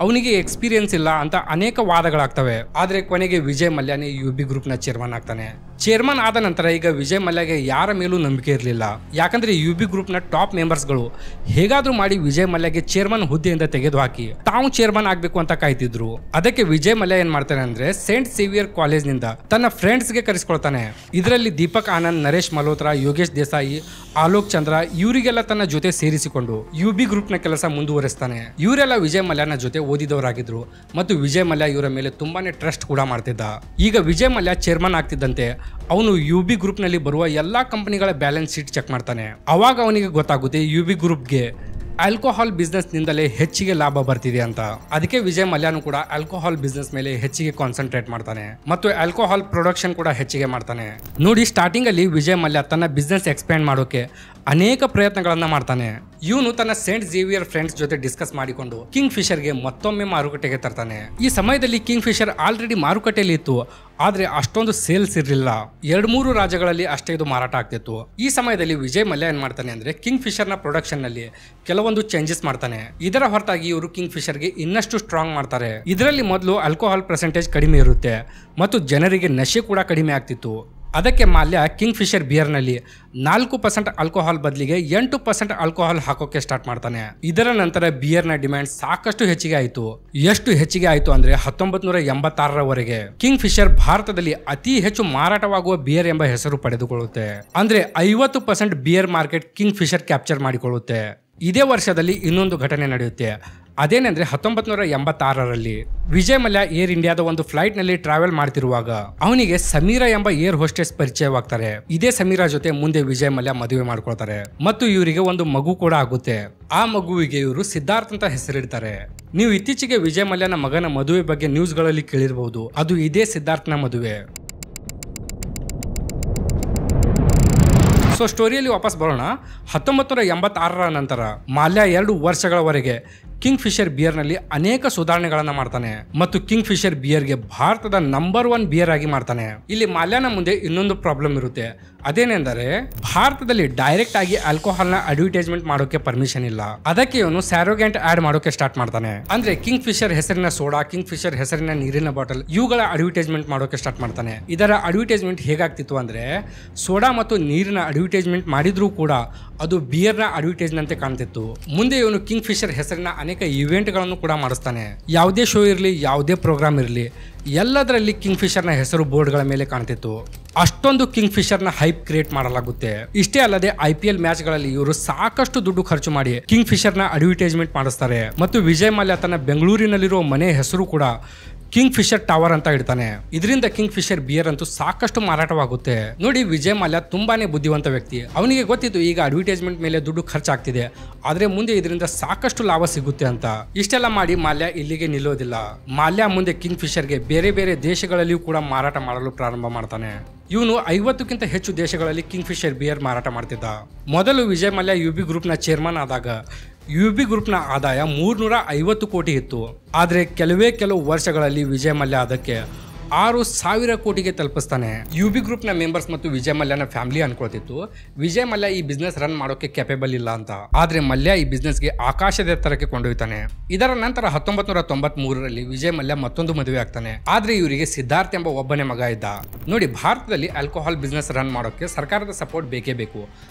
ಅವನಿಗೆ ಎಕ್ಸ್ಪೀರಿಯನ್ಸ್ ಇಲ್ಲ ಅಂತ ಅನೇಕ ವಾದಗಳಾಗ್ತವೆ. ಆದ್ರೆ ಕೊನೆಗೆ ವಿಜಯ್ ಮಲ್ಯನೇ ಯುಬಿ ಗ್ರೂಪ್ ನ ಚೇರ್ಮನ್ ಆಗ್ತಾನೆ. ಚೇರ್ಮನ್ ಆದ ನಂತರ ಈಗ ವಿಜಯ್ ಮಲ್ಯಗೆ ಯಾರ ಮೇಲೂ ನಂಬಿಕೆ ಇರಲಿಲ್ಲ. ಯಾಕಂದ್ರೆ ಯುಬಿ ಗ್ರೂಪ್ ನ ಟಾಪ್ ಮೆಂಬರ್ಸ್ ಗಳು ಹೇಗಾದ್ರೂ ಮಾಡಿ ವಿಜಯ್ ಮಲ್ಯಗೆ ಚೇರ್ಮನ್ ಹುದ್ದೆಯಿಂದ ತೆಗೆದು ಹಾಕಿ ತಾವು ಚೇರ್ಮನ್ ಆಗ್ಬೇಕು ಅಂತ ಕಾಯ್ತಿದ್ರು. ಅದಕ್ಕೆ ವಿಜಯ್ ಮಲ್ಯ ಏನ್ ಮಾಡ್ತಾನೆ ಅಂದ್ರೆ ಸೇಂಟ್ ಸೇವಿಯರ್ ಕಾಲೇಜ್ ನಿಂದ ತನ್ನ ಫ್ರೆಂಡ್ಸ್ ಗೆ ಕರೆಸ್ಕೊಳ್ತಾನೆ. ಇದರಲ್ಲಿ ದೀಪಕ್ ಆನಂದ್, ನರೇಶ್ ಮಲ್ಹೋತ್ರಾ, ಯೋಗೇಶ್ ದೇಸಾಯಿ, ಆಲೋಕ್ ಚಂದ್ರ ಇವರಿಗೆಲ್ಲ ತನ್ನ ಜೊತೆ ಸೇರಿಸಿಕೊಂಡು ಯುಬಿ ಗ್ರೂಪ್ ನ ಕೆಲಸ ಮುಂದುವರಿಸ್ತಾನೆ. ಇವರೆಲ್ಲ ವಿಜಯ್ ಮಲ್ಯನ ಜೊತೆ ಓದಿದವರಾಗಿದ್ರು ಮತ್ತು ವಿಜಯ್ ಮಲ್ಯ ಇವರ ಮೇಲೆ ತುಂಬಾನೇ ಟ್ರಸ್ಟ್ ಕೂಡ ಮಾಡ್ತಿದ್ದ. ಈಗ ವಿಜಯ್ ಮಲ್ಯ ಚೇರ್ಮನ್ ಆಗ್ತಿದ್ದಂತೆ ಅವನು ಯುಬಿ ಗ್ರೂಪ್ ನಲ್ಲಿ ಬರುವ ಎಲ್ಲಾ ಕಂಪನಿಗಳ ಬ್ಯಾಲೆನ್ಸ್ ಶೀಟ್ ಚೆಕ್ ಮಾಡ್ತಾನೆ. ಅವಾಗ ಅವನಿಗೆ ಗೊತ್ತಾಗುತ್ತೆ ಯುಬಿ ಗ್ರೂಪ್ಗೆ ಆಲ್ಕೋಹಾಲ್ ಬಿಸ್ನೆಸ್ ನಿಂದಲೇ ಹೆಚ್ಚಿಗೆ ಲಾಭ ಬರ್ತಿದೆ ಅಂತ. ಅದಕ್ಕೆ ವಿಜಯ್ ಮಲ್ಯನು ಕೂಡ ಆಲ್ಕೋಹಾಲ್ ಬಿಸ್ನೆಸ್ ಮೇಲೆ ಹೆಚ್ಚಿಗೆ ಕಾನ್ಸಂಟ್ರೇಟ್ ಮಾಡ್ತಾನೆ ಮತ್ತು ಆಲ್ಕೋಹಾಲ್ ಪ್ರೊಡಕ್ಷನ್ ಕೂಡ ಹೆಚ್ಚಿಗೆ ಮಾಡ್ತಾನೆ. ನೋಡಿ, ಸ್ಟಾರ್ಟಿಂಗ್ ಅಲ್ಲಿ ವಿಜಯ್ ಮಲ್ಯ ತನ್ನ ಬಿಸ್ನೆಸ್ ಎಕ್ಸ್ಪ್ಯಾಂಡ್ ಮಾಡೋಕೆ ಅನೇಕ ಪ್ರಯತ್ನಗಳನ್ನ ಮಾಡ್ತಾನೆ. ಇವನು ತನ್ನ ಸೇಂಟ್ ಝೇವಿಯರ್ ಫ್ರೆಂಡ್ಸ್ ಜೊತೆ ಡಿಸ್ಕಸ್ ಮಾಡಿಕೊಂಡು ಕಿಂಗ್ ಫಿಶರ್ಗೆ ಮತ್ತೊಮ್ಮೆ ಮಾರುಕಟ್ಟೆಗೆ ತರ್ತಾನೆ. ಈ ಸಮಯದಲ್ಲಿ ಕಿಂಗ್ ಫಿಶರ್ ಆಲ್ರೆಡಿ ಮಾರುಕಟ್ಟೆಯಲ್ಲಿ ಇತ್ತು, ಆದ್ರೆ ಅಷ್ಟೊಂದು ಸೇಲ್ಸ್ ಇರಲಿಲ್ಲ. 2-3 ರಾಜ್ಯಗಳಲ್ಲಿ ಅಷ್ಟೇ ಇದು ಮಾರಾಟ ಆಗ್ತಿತ್ತು. ಈ ಸಮಯದಲ್ಲಿ ವಿಜಯ್ ಮಲ್ಯ ಏನ್ ಮಾಡ್ತಾನೆ ಅಂದ್ರೆ ಕಿಂಗ್ ಫಿಶರ್ ನ ಪ್ರೊಡಕ್ಷನ್ ನಲ್ಲಿ ಕೆಲವೊಂದು ಚೇಂಜಸ್ ಮಾಡ್ತಾನೆ. ಇದರ ಹೊರತಾಗಿ ಇವರು ಕಿಂಗ್ ಫಿಶರ್ಗೆ ಇನ್ನಷ್ಟು ಸ್ಟ್ರಾಂಗ್ ಮಾಡ್ತಾರೆ. ಇದರಲ್ಲಿ ಮೊದಲು ಆಲ್ಕೋಹಾಲ್ ಪರ್ಸೆಂಟೇಜ್ ಕಡಿಮೆ ಇರುತ್ತೆ ಮತ್ತು ಜನರಿಗೆ ನಶೆ ಕೂಡ ಕಡಿಮೆ ಆಗ್ತಿತ್ತು. ಅದಕ್ಕೆ ಮಲ್ಯ ಕಿಂಗ್ ಫಿಶರ್ ಬಿಯರ್ ನಲ್ಲಿ 4% ಆಲ್ಕೋಹಾಲ್ ಬದಲಿಗೆ 8% ಆಲ್ಕೋಹಾಲ್ ಹಾಕೋಕೆ ಸ್ಟಾರ್ಟ್ ಮಾಡ್ತಾನೆ. ಇದರ ನಂತರ ಬಿಯರ್ ನ ಡಿಮ್ಯಾಂಡ್ ಸಾಕಷ್ಟು ಹೆಚ್ಚಿಗೆ ಆಯಿತು. ಎಷ್ಟು ಹೆಚ್ಚಿಗೆ ಆಯಿತು ಅಂದ್ರೆ 1986ರವರೆಗೆ ಕಿಂಗ್ ಫಿಶರ್ ಭಾರತದಲ್ಲಿ ಅತಿ ಹೆಚ್ಚು ಮಾರಾಟವಾಗುವ ಬಿಯರ್ ಎಂಬ ಹೆಸರು ಪಡೆದುಕೊಳ್ಳುತ್ತೆ. ಅಂದ್ರೆ 50% beer market Kingfisher capture ಮಾಡಿಕೊಳ್ಳುತ್ತೆ. ಇದೇ ವರ್ಷದಲ್ಲಿ ಇನ್ನೊಂದು ಘಟನೆ ನಡೆಯುತ್ತೆ. ಅದೇನೆಂದ್ರೆ 1986ರಲ್ಲಿ ವಿಜಯ್ ಮಲ್ಯ ಏರ್ ಇಂಡಿಯಾದ ಒಂದು ಫ್ಲೈಟ್ ನಲ್ಲಿ ಟ್ರಾವೆಲ್ ಮಾಡ್ತಿರುವಾಗ ಅವನಿಗೆ ಸಮೀರಾ ಎಂಬ ಏರ್ ಹೋಸ್ಟೆಸ್ ಪರಿಚಯವಾಗ್ತಾರೆ. ಇದೇ ಸಮೀರಾ ಜೊತೆ ಮುಂದೆ ವಿಜಯ್ ಮಲ್ಯ ಮದುವೆ ಮಾಡ್ಕೊಳ್ತಾರೆ ಮತ್ತು ಇವರಿಗೆ ಒಂದು ಮಗು ಕೂಡ ಆಗುತ್ತೆ. ಆ ಮಗುವಿಗೆ ಇವರು ಸಿದ್ಧಾರ್ಥ್ ಅಂತ ಹೆಸರಿಡ್ತಾರೆ. ನೀವು ಇತ್ತೀಚೆಗೆ ವಿಜಯ್ ಮಲ್ಯನ ಮಗನ ಮದುವೆ ಬಗ್ಗೆ ನ್ಯೂಸ್ ಗಳಲ್ಲಿ ಕೇಳಿರಬಹುದು. ಅದು ಇದೇ ಸಿದ್ಧಾರ್ಥ್ನ ಮದುವೆ. ಸೊ ಸ್ಟೋರಿಯಲ್ಲಿ ವಾಪಸ್ ಬರೋಣ. 1986 ನಂತರ ಮಾಲ್ಯ 2 ವರ್ಷಗಳವರೆಗೆ ಕಿಂಗ್ ಫಿಶರ್ ಬಿಯರ್ನಲ್ಲಿ ಅನೇಕ ಸುಧಾರಣೆಗಳನ್ನ ಮಾಡ್ತಾನೆ ಮತ್ತು ಕಿಂಗ್ ಫಿಶರ್ ಬಿಯರ್ಗೆ ಭಾರತದ ನಂಬರ್ 1 ಬಿಯರ್ ಆಗಿ ಮಾಡ್ತಾನೆ. ಇಲ್ಲಿ ಮಾಲ್ಯನ ಮುಂದೆ ಇನ್ನೊಂದು ಪ್ರಾಬ್ಲಮ್ ಇರುತ್ತೆ. ಅದೇನೆಂದರೆ ಭಾರತದಲ್ಲಿ ಡೈರೆಕ್ಟ್ ಆಗಿ ಆಲ್ಕೋಹಾಲ್ ನ ಅಡ್ವರ್ಟೈಸ್ಮೆಂಟ್ ಮಾಡೋಕೆ ಪರ್ಮಿಷನ್ ಇಲ್ಲ. ಅದಕ್ಕೆ ಇವನು ಸ್ಯಾರೋಗ್ಯಾಂಟ್ ಆಡ್ ಮಾಡೋಕೆ ಸ್ಟಾರ್ಟ್ ಮಾಡ್ತಾನೆ. ಅಂದ್ರೆ ಕಿಂಗ್ ಫಿಶರ್ ಹೆಸರಿನ ಸೋಡಾ, ಕಿಂಗ್ ಫಿಶರ್ ಹೆಸರಿನ ನೀರಿನ ಬಾಟಲ್ ಇವುಗಳ ಅಡ್ವರ್ಟೈಸ್ಮೆಂಟ್ ಮಾಡೋಕೆ ಸ್ಟಾರ್ಟ್ ಮಾಡ್ತಾನೆ. ಇದರ ಅಡ್ವರ್ಟೈಸ್ಮೆಂಟ್ ಹೇಗಾಗ್ತಿತ್ತು ಅಂದ್ರೆ ಸೋಡಾ ಮತ್ತು ನೀರಿನ ಅಡ್ವರ್ಟೈಸ್ಮೆಂಟ್ ಮಾಡಿದ್ರೂ ಕೂಡ ಅದು ಬಿಯರ್ನ ಅಡ್ವರ್ಟೈಸ್ಮೆಂಟ್ ಅಂತೆ ಕಾಣ್ತಿತ್ತು. ಮುಂದೆ ಇವನು ಕಿಂಗ್ ಫಿಶರ್ ಹೆಸರಿನ ಅನೇಕ ಇವೆಂಟ್ ಗಳನ್ನು ಕೂಡ ಮಾಡಿಸ್ತಾನೆ. ಯಾವುದೇ ಶೋ ಇರಲಿ, ಯಾವುದೇ ಪ್ರೋಗ್ರಾಮ್ ಇರಲಿ, ಎಲ್ಲದರಲ್ಲಿ ಕಿಂಗ್ ಫಿಶರ್ ನ ಹೆಸರು ಬೋರ್ಡ್ಗಳ ಮೇಲೆ ಕಾಣ್ತಿತ್ತು. ಅಷ್ಟೊಂದು ಕಿಂಗ್ ಫಿಶರ್ ನ ಹೈಪ್ ಕ್ರಿಯೇಟ್ ಮಾಡಲಾಗುತ್ತೆ. ಇಷ್ಟೇ ಅಲ್ಲದೆ IPL ಮ್ಯಾಚ್ ಗಳಲ್ಲಿ ಇವರು ಸಾಕಷ್ಟು ದುಡ್ಡು ಖರ್ಚು ಮಾಡಿ ಕಿಂಗ್ ಫಿಶರ್ ನ ಅಡ್ವರ್ಟೈಸ್ಮೆಂಟ್ ಮಾಡಿಸ್ತಾರೆ. ಮತ್ತು ವಿಜಯ್ ಮಲ್ಯ ತನ್ನ ಬೆಂಗಳೂರಿನಲ್ಲಿರೋ ಮನೆ ಹೆಸರು ಕೂಡ ಕಿಂಗ್ ಫಿಶರ್ ಟವರ್ ಅಂತ ಇಡ್ತಾನೆ. ಇದರಿಂದ ಕಿಂಗ್ ಫಿಶರ್ ಬಿಯರ್ ಅಂತೂ ಸಾಕಷ್ಟು ಮಾರಾಟವಾಗುತ್ತೆ. ನೋಡಿ, ವಿಜಯ್ ಮಲ್ಯ ತುಂಬಾನೇ ಬುದ್ಧಿವಂತ ವ್ಯಕ್ತಿ. ಅವನಿಗೆ ಗೊತ್ತಿತ್ತು ಈಗ ಅಡ್ವರ್ಟೈಸ್ಮೆಂಟ್ ಮೇಲೆ ದುಡ್ಡು ಖರ್ಚಾಗ್ತಿದೆ, ಆದ್ರೆ ಮುಂದೆ ಇದರಿಂದ ಸಾಕಷ್ಟು ಲಾಭ ಸಿಗುತ್ತೆ ಅಂತ. ಇಷ್ಟೆಲ್ಲ ಮಾಡಿ ಮಾಲ್ಯ ಇಲ್ಲಿಗೆ ನಿಲ್ಲೋದಿಲ್ಲ. ಮಾಲ್ಯ ಮುಂದೆ ಕಿಂಗ್ ಫಿಶರ್ಗೆ ಬೇರೆ ಬೇರೆ ದೇಶಗಳಲ್ಲಿಯೂ ಕೂಡ ಮಾರಾಟ ಮಾಡಲು ಪ್ರಾರಂಭ ಮಾಡ್ತಾನೆ. ಇವನು 50ಕ್ಕಿಂತ ಹೆಚ್ಚು ದೇಶಗಳಲ್ಲಿ ಕಿಂಗ್ ಫಿಶರ್ ಬಿಯರ್ ಮಾರಾಟ ಮಾಡ್ತಿದ್ದ. ಮೊದಲು ವಿಜಯ್ ಮಲ್ಯ UB ಗ್ರೂಪ್ ನ ಚೇರ್ಮನ್ ಆದಾಗ UB ಗ್ರೂಪ್ ನ ಆದಾಯ 350 ಕೋಟಿ ಇತ್ತು. ಆದ್ರೆ ಕೆಲವು ವರ್ಷಗಳಲ್ಲಿ ವಿಜಯ್ ಮಲ್ಯ ಅದಕ್ಕೆ 6,000 ಕೋಟಿಗೆ ತಲುಪಿಸ್ತಾನೆ. UB ಗ್ರೂಪ್ ನ ಮೆಂಬರ್ಸ್ ಮತ್ತು ವಿಜಯ್ ಮಲ್ಯನ ಫ್ಯಾಮಿಲಿ ಅನ್ಕೊಳ್ತಿತ್ತು ವಿಜಯ್ ಮಲ್ಯ ಈ ಬಿಸ್ನೆಸ್ ರನ್ ಮಾಡೋಕೆ ಕೆಪೇಬಲ್ ಇಲ್ಲ ಅಂತ. ಆದ್ರೆ ಮಲ್ಯ ಈ ಬಿಸ್ನೆಸ್ ಗೆ ಆಕಾಶದ ಎತ್ತರಕ್ಕೆ ಕೊಂಡೊಯ್ತಾನೆ. ಇದರ ನಂತರ 1993ರಲ್ಲಿ ವಿಜಯ್ ಮಲ್ಯ ಮತ್ತೊಂದು ಮದುವೆ ಆಗ್ತಾನೆ. ಆದ್ರೆ ಇವರಿಗೆ ಸಿದ್ಧಾರ್ಥ್ ಎಂಬ ಒಬ್ಬನೇ ಮಗ ಇದ್ದ. ನೋಡಿ, ಭಾರತದಲ್ಲಿ ಆಲ್ಕೋಹಾಲ್ ಬಿಸ್ನೆಸ್ ರನ್ ಮಾಡೋಕೆ ಸರ್ಕಾರದ ಸಪೋರ್ಟ್ ಬೇಕೇ ಬೇಕು.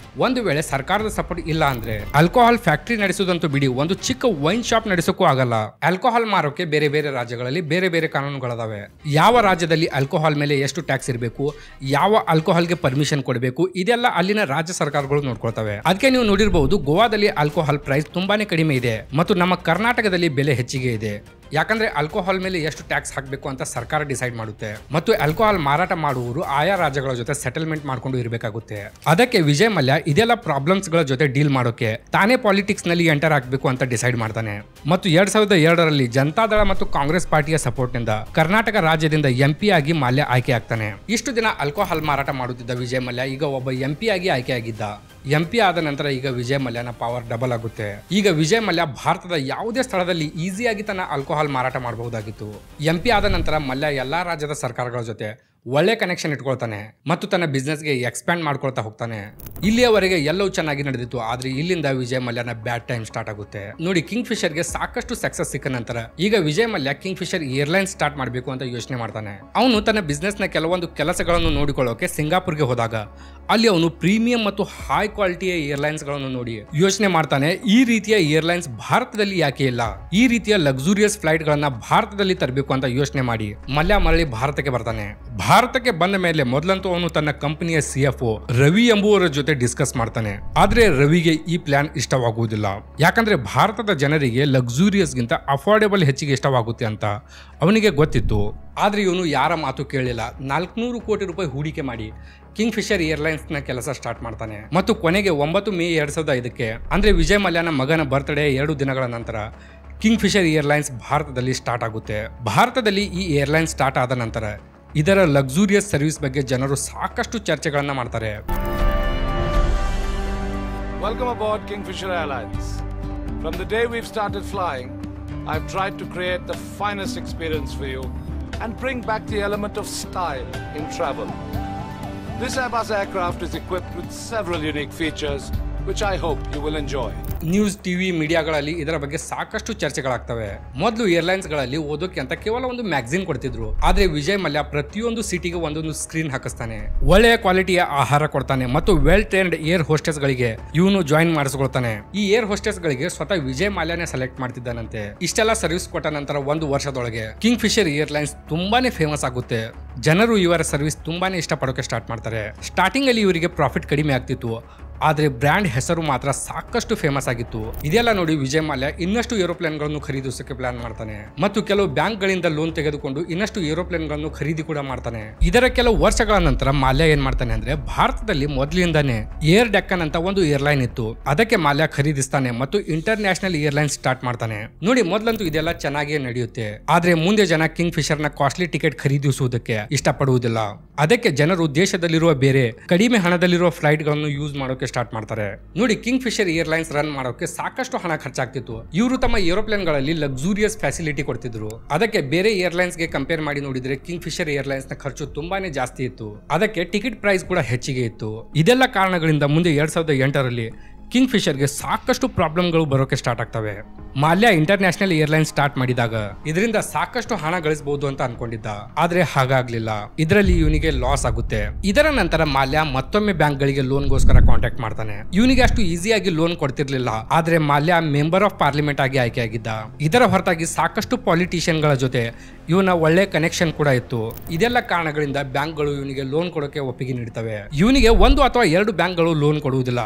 ಒಂದು ವೇಳೆ ಸರ್ಕಾರದ ಸಪೋರ್ಟ್ ಇಲ್ಲ ಅಂದ್ರೆ ಆಲ್ಕೋಹಾಲ್ ಫ್ಯಾಕ್ಟರಿ ನಡೆಸೋದಂತೂ ಬಿಡಿ, ಒಂದು ಚಿಕ್ಕ ವೈನ್ ಶಾಪ್ ನಡೆಸೋಕ್ಕೂ ಆಗಲ್ಲ. ಆಲ್ಕೋಹಾಲ್ ಮಾರೋಕೆ ಬೇರೆ ಬೇರೆ ರಾಜ್ಯಗಳಲ್ಲಿ ಬೇರೆ ಬೇರೆ ಕಾನೂನುಗಳಿದಾವೆ. ಯಾವ ರಾಜ್ಯದಲ್ಲಿ ಆಲ್ಕೋಹಾಲ್ ಮೇಲೆ ಎಷ್ಟು ಟ್ಯಾಕ್ಸ್ ಇರಬೇಕು, ಯಾವ ಆಲ್ಕೋಹಾಲ್ಗೆ ಪರ್ಮಿಷನ್ ಕೊಡಬೇಕು, ಇದೆಲ್ಲ ಅಲ್ಲಿನ ರಾಜ್ಯ ಸರ್ಕಾರಗಳು ನೋಡ್ಕೊಳ್ತವೆ. ಅದಕ್ಕೆ ನೀವು ನೋಡಿರಬಹುದು ಗೋವಾದಲ್ಲಿ ಆಲ್ಕೋಹಾಲ್ ಪ್ರೈಸ್ ತುಂಬಾನೇ ಕಡಿಮೆ ಇದೆ ಮತ್ತು ನಮ್ಮ ಕರ್ನಾಟಕದಲ್ಲಿ ಬೆಲೆ ಹೆಚ್ಚಿಗೆ ಇದೆ. ಯಾಕಂದ್ರೆ ಆಲ್ಕೋಹಾಲ್ ಮೇಲೆ ಎಷ್ಟು ಟ್ಯಾಕ್ಸ್ ಹಾಕಬೇಕು ಅಂತ ಸರ್ಕಾರ ಡಿಸೈಡ್ ಮಾಡುತ್ತೆ ಮತ್ತು ಆಲ್ಕೋಹಾಲ್ ಮಾರಾಟ ಮಾಡುವವರು ಆಯಾ ರಾಜ್ಯಗಳ ಜೊತೆ ಸೆಟಲ್ಮೆಂಟ್ ಮಾಡ್ಕೊಂಡು ಇರಬೇಕಾಗುತ್ತೆ. ಅದಕ್ಕೆ ವಿಜಯ್ ಮಲ್ಯ ಇದೆಲ್ಲ ಪ್ರಾಬ್ಲಮ್ಸ್ ಗಳ ಜೊತೆ ಡೀಲ್ ಮಾಡೋಕೆ ತಾನೇ ಪಾಲಿಟಿಕ್ಸ್ ನಲ್ಲಿ ಎಂಟರ್ ಆಗಬೇಕು ಅಂತ ಡಿಸೈಡ್ ಮಾಡ್ತಾನೆ. ಮತ್ತು 2002ರಲ್ಲಿ ಜನತಾದಳ ಮತ್ತು ಕಾಂಗ್ರೆಸ್ ಪಾರ್ಟಿಯ ಸಪೋರ್ಟ್ ನಿಂದ ಕರ್ನಾಟಕ ರಾಜ್ಯದಿಂದ MP ಆಗಿ ಮಾಲ್ಯ ಆಯ್ಕೆ ಆಗ್ತಾನೆ. ಇಷ್ಟು ದಿನ ಆಲ್ಕೋಹಾಲ್ ಮಾರಾಟ ಮಾಡುತ್ತಿದ್ದ ವಿಜಯ್ ಮಲ್ಯ ಈಗ ಒಬ್ಬ MP ಆಗಿ ಆಯ್ಕೆಯಾಗಿದ್ದ. MP ಆದ ನಂತರ ಈಗ ವಿಜಯ್ ಮಲ್ಯನ ಪವರ್ ಡಬಲ್ ಆಗುತ್ತೆ. ಈಗ ವಿಜಯ್ ಮಲ್ಯ ಭಾರತದ ಯಾವುದೇ ಸ್ಥಳದಲ್ಲಿ ಈಸಿಯಾಗಿ ತನ್ನ ಆಲ್ಕೋಹಾಲ್ ಮಾರಾಟ ಮಾಡಬಹುದಾಗಿತ್ತು. MP ಆದ ನಂತರ ಮಲ್ಯ ಎಲ್ಲಾ ರಾಜ್ಯದ ಸರ್ಕಾರಗಳ ಜೊತೆ ಒಳ್ಳೆ ಕನೆಕ್ಷನ್ ಇಟ್ಕೊಳ್ತಾನೆ ಮತ್ತು ತನ್ನ ಬಿಸ್ನೆಸ್ಗೆ ಎಕ್ಸ್ಪ್ಯಾಂಡ್ ಮಾಡ್ಕೊಳ್ತಾ ಹೋಗ್ತಾನೆ. ಇಲ್ಲಿಯವರೆಗೆ ಎಲ್ಲವೂ ಚೆನ್ನಾಗಿ ನಡೆದಿತ್ತು. ಆದ್ರೆ ಇಲ್ಲಿಂದ ವಿಜಯ್ ಮಲ್ಯನ ಬ್ಯಾಡ್ ಟೈಮ್ ಸ್ಟಾರ್ಟ್ ಆಗುತ್ತೆ. ನೋಡಿ, ಕಿಂಗ್ ಫಿಶರ್ಗೆ ಸಾಕಷ್ಟು ಸಕ್ಸಸ್ ಸಿಕ್ಕ ನಂತರ ಈಗ Vijay Mallya king Fisher airlines start ಮಾಡಬೇಕು ಅಂತ ಯೋಚನೆ ಮಾಡ್ತಾನೆ. ಅವನು ತನ್ನ ಬಿಸ್ನೆಸ್ ನ ಕೆಲವೊಂದು ಕೆಲಸಗಳನ್ನು ನೋಡಿಕೊಳ್ಳೋಕೆ ಸಿಂಗಾಪುರ್ಗೆ ಹೋದಾಗ ಅಲ್ಲಿ ಅವನು ಪ್ರೀಮಿಯಂ ಮತ್ತು ಹೈ ಕ್ವಾಲಿಟಿಯ ಏರ್ಲೈನ್ಸ್ ಗಳನ್ನು ನೋಡಿ ಯೋಚನೆ ಮಾಡ್ತಾನೆ, ಈ ರೀತಿಯ ಏರ್ಲೈನ್ಸ್ ಭಾರತದಲ್ಲಿ ಯಾಕೆ ಇಲ್ಲ, ಈ ರೀತಿಯ ಲಕ್ಸುರಿಯಸ್ ಫ್ಲೈಟ್ ಗಳನ್ನ ಭಾರತದಲ್ಲಿ ತರಬೇಕು ಅಂತ ಯೋಚನೆ ಮಾಡಿ ಮಲ್ಯ ಮರಳಿ ಭಾರತಕ್ಕೆ ಬರ್ತಾನೆ. ಭಾರತಕ್ಕೆ ಬಂದ ಮೇಲೆ ಮೊದಲಂತೂ ಅವನು ತನ್ನ ಕಂಪನಿಯ CFO ರವಿ ಎಂಬುವರ ಜೊತೆ ಡಿಸ್ಕಸ್ ಮಾಡ್ತಾನೆ. ಆದ್ರೆ ರವಿಗೆ ಈ ಪ್ಲಾನ್ ಇಷ್ಟವಾಗುವುದಿಲ್ಲ. ಯಾಕಂದ್ರೆ ಭಾರತದ ಜನರಿಗೆ ಲಕ್ಸುರಿಯಸ್ ಗಿಂತ ಅಫೋರ್ಡೆಬಲ್ ಹೆಚ್ಚಿಗೆ ಇಷ್ಟವಾಗುತ್ತೆ ಅಂತ ಅವನಿಗೆ ಗೊತ್ತಿತ್ತು. ಆದ್ರೆ ಇವನು ಯಾರ ಮಾತು ಕೇಳಿಲ್ಲ. 400 ಕೋಟಿ ರೂಪಾಯಿ ಹೂಡಿಕೆ ಮಾಡಿ ಕಿಂಗ್ ಫಿಶರ್ ಏರ್ಲೈನ್ಸ್ ನ ಕೆಲಸ ಸ್ಟಾರ್ಟ್ ಮಾಡ್ತಾನೆ. ಮತ್ತು ಕೊನೆಗೆ 9 ಮೇ 2005ಕ್ಕೆ ಅಂದ್ರೆ ವಿಜಯ್ ಮಲ್ಯನ ಮಗನ ಬರ್ತ್ಡೇ 2 ದಿನಗಳ ನಂತರ ಕಿಂಗ್ ಫಿಶರ್ ಏರ್ಲೈನ್ಸ್ ಭಾರತದಲ್ಲಿ ಸ್ಟಾರ್ಟ್ ಆಗುತ್ತೆ. ಭಾರತದಲ್ಲಿ ಈ ಏರ್ಲೈನ್ ಸ್ಟಾರ್ಟ್ ಆದ ನಂತರ ಇದರ ಲಕ್ಸುರಿಯಸ್ ಸರ್ವಿಸ್ ಬಗ್ಗೆ ಜನರು ಸಾಕಷ್ಟು ಚರ್ಚೆಗಳನ್ನ ಮಾಡ್ತಾರೆ.
Welcome aboard Kingfisher Airlines. From the day we've started flying, I've tried to create the finest experience for you and bring back the element of style in travel. This Airbus aircraft is equipped with several unique features which I hope you will enjoy.
News, TV, ಮೀಡಿಯಾಗಳಲ್ಲಿ ಇದರ ಬಗ್ಗೆ ಸಾಕಷ್ಟು ಚರ್ಚೆಗಳಾಗ್ತವೆ. ಮೊದಲು airlines ಗಳಲ್ಲಿ ಓದೋಕೆ ಅಂತ ಕೇವಲ ಒಂದು ಮ್ಯಾಗಝಿನ್ ಕೊಡ್ತಿದ್ರು. ಆದ್ರೆ ವಿಜಯ್ ಮಲ್ಯ ಪ್ರತಿಯೊಂದು ಸೀಟಿಗೆ ಒಂದೊಂದು ಸ್ಕ್ರೀನ್ ಹಾಕಿಸ್ತಾನೆ, ಒಳ್ಳೆಯ ಕ್ವಾಲಿಟಿಯ ಆಹಾರ ಕೊಡ್ತಾನೆ ಮತ್ತು ವೆಲ್ ಟ್ರೈನ್ಡ್ ಏರ್ ಹೋಸ್ಟೆಸ್ ಗಳಿಗೆ ಇವನು ಜಾಯಿನ್ ಮಾಡಿಸ್ಕೊಳ್ತಾನೆ. ಈ ಏರ್ ಹೋಸ್ಟೆಸ್ ಗಳಿಗೆ ಸ್ವತಃ ವಿಜಯ್ ಮಲ್ಯನೇ ಸೆಲೆಕ್ಟ್ ಮಾಡ್ತಿದ್ದಾನಂತೆ. ಇಷ್ಟೆಲ್ಲ ಸರ್ವಿಸ್ ಕೊಟ್ಟ ನಂತರ 1 ವರ್ಷದೊಳಗೆ ಕಿಂಗ್ ಫಿಶರ್ ಏರ್ಲೈನ್ಸ್ ತುಂಬಾನೇ ಫೇಮಸ್ ಆಗುತ್ತೆ. ಜನರು ಇವರ ಸರ್ವಿಸ್ ತುಂಬಾನೇ ಇಷ್ಟಪಡೋಕೆ ಸ್ಟಾರ್ಟ್ ಮಾಡ್ತಾರೆ. ಸ್ಟಾರ್ಟಿಂಗ್ ಅಲ್ಲಿ ಇವರಿಗೆ ಪ್ರಾಫಿಟ್ ಕಡಿಮೆ ಆಗ್ತಿತ್ತು, ಆದ್ರೆ ಬ್ರ್ಯಾಂಡ್ ಹೆಸರು ಮಾತ್ರ ಸಾಕಷ್ಟು ಫೇಮಸ್ ಆಗಿತ್ತು. ಇದೆಲ್ಲ ನೋಡಿ ವಿಜಯ್ ಮಲ್ಯ ಇನ್ನಷ್ಟು ಏರೋಪ್ಲೇನ್ ಗಳನ್ನು ಖರೀದಿಸೋಕೆ ಪ್ಲಾನ್ ಮಾಡ್ತಾನೆ ಮತ್ತು ಕೆಲವು ಬ್ಯಾಂಕ್ ಗಳಿಂದ ಲೋನ್ ತೆಗೆದುಕೊಂಡು ಇನ್ನಷ್ಟು ಏರೋಪ್ಲೇನ್ ಗಳನ್ನು ಖರೀದಿ ಕೂಡ ಮಾಡ್ತಾನೆ. ಇದರ ಕೆಲವು ವರ್ಷಗಳ ನಂತರ ಮಲ್ಯ ಏನ್ ಮಾಡ್ತಾನೆ ಅಂದ್ರೆ ಭಾರತದಲ್ಲಿ ಮೊದಲಿಂದಾನೇ ಏರ್ ಡೆಕ್ಕನ್ ಅಂತ ಒಂದು ಏರ್ಲೈನ್ ಇತ್ತು, ಅದಕ್ಕೆ ಮಲ್ಯ ಖರೀದಿಸ್ತಾನೆ ಮತ್ತು ಇಂಟರ್ ನ್ಯಾಷನಲ್ ಏರ್ಲೈನ್ ಸ್ಟಾರ್ಟ್ ಮಾಡ್ತಾನೆ. ನೋಡಿ, ಮೊದಲಂತೂ ಇದೆಲ್ಲ ಚೆನ್ನಾಗಿಯೇ ನಡೆಯುತ್ತೆ. ಆದ್ರೆ ಮುಂದೆ ಜನ ಕಿಂಗ್ ಫಿಶರ್ ನ ಕಾಸ್ಟ್ಲಿ ಟಿಕೆಟ್ ಖರೀದಿಸುವುದಕ್ಕೆ ಇಷ್ಟಪಡುವುದಿಲ್ಲ. ಅದಕ್ಕೆ ಜನರು ದೇಶದಲ್ಲಿರುವ ಬೇರೆ ಕಡಿಮೆ ಹಣದಲ್ಲಿರುವ ಫ್ಲೈಟ್ ಗಳನ್ನು ಯೂಸ್ ಮಾಡೋಕೆ ಸ್ಟಾರ್ಟ್ ಮಾಡ್ತಾರೆ. ನೋಡಿ, ಕಿಂಗ್ ಫಿಶರ್ ಏರ್ಲೈನ್ಸ್ ರನ್ ಮಾಡೋಕೆ ಸಾಕಷ್ಟು ಹಣ ಖರ್ಚಾಗ್ತಿತ್ತು. ಇವರು ತಮ್ಮ ಏರೋಪ್ಲೇನ್ ಗಳಲ್ಲಿ ಲಕ್ಸುರಿಯಸ್ ಫ್ಯಾಸಿಲಿಟಿ ಕೊಡ್ತಿದ್ರು. ಅದಕ್ಕೆ ಬೇರೆ ಏರ್ಲೈನ್ಸ್ ಗೆ ಕಂಪೇರ್ ಮಾಡಿ ನೋಡಿದ್ರೆ ಕಿಂಗ್ ಫಿಶರ್ ಏರ್ಲೈನ್ಸ್ ನ ಖರ್ಚು ತುಂಬಾನೇ ಜಾಸ್ತಿ ಇತ್ತು. ಅದಕ್ಕೆ ಟಿಕೆಟ್ ಪ್ರೈಸ್ ಕೂಡ ಹೆಚ್ಚಿಗೆ ಇತ್ತು. ಇದೆಲ್ಲ ಕಾರಣಗಳಿಂದ ಮುಂದೆ 2008ರಲ್ಲಿ ಕಿಂಗ್ ಫಿಶರ್ಗೆ ಸಾಕಷ್ಟು ಪ್ರಾಬ್ಲಮ್ಗಳು ಬರೋಕೆ ಸ್ಟಾರ್ಟ್ ಆಗ್ತವೆ. ಮಾಲ್ಯ ಇಂಟರ್ನ್ಯಾಷನಲ್ ಏರ್ಲೈನ್ ಸ್ಟಾರ್ಟ್ ಮಾಡಿದಾಗ ಇದರಿಂದ ಸಾಕಷ್ಟು ಹಣ ಗಳಿಸಬಹುದು ಅಂತ ಅನ್ಕೊಂಡಿದ್ದ, ಆದ್ರೆ ಹಾಗಾಗ್ಲಿಲ್ಲ. ಇದರಲ್ಲಿ ಇವನಿಗೆ ಲಾಸ್ ಆಗುತ್ತೆ. ಇದರ ನಂತರ ಮಾಲ್ಯ ಮತ್ತೊಮ್ಮೆ ಬ್ಯಾಂಕ್ ಗಳಿಗೆ ಲೋನ್ಗೋಸ್ಕರ ಕಾಂಟ್ಯಾಕ್ಟ್ ಮಾಡ್ತಾನೆ. ಇವನಿಗೆ ಅಷ್ಟು ಈಸಿಯಾಗಿ ಲೋನ್ ಕೊಡ್ತಿರ್ಲಿಲ್ಲ, ಆದ್ರೆ ಮಾಲ್ಯ ಮೆಂಬರ್ ಆಫ್ ಪಾರ್ಲಿಮೆಂಟ್ ಆಗಿ ಆಯ್ಕೆಯಾಗಿದ್ದ. ಇದರ ಹೊರತಾಗಿ ಸಾಕಷ್ಟು ಪಾಲಿಟಿಷಿಯನ್ ಗಳ ಜೊತೆ ಇವನ ಒಳ್ಳೆ ಕನೆಕ್ಷನ್ ಕೂಡ ಇತ್ತು. ಇದೆಲ್ಲ ಕಾರಣಗಳಿಂದ ಬ್ಯಾಂಕ್ಗಳು ಇವನಿಗೆ ಲೋನ್ ಕೊಡೋಕೆ ಒಪ್ಪಿಗೆ ನೀಡುತ್ತವೆ. ಇವನಿಗೆ 1 ಅಥವಾ 2 ಬ್ಯಾಂಕ್ಗಳು ಲೋನ್ ಕೊಡುವುದಿಲ್ಲ,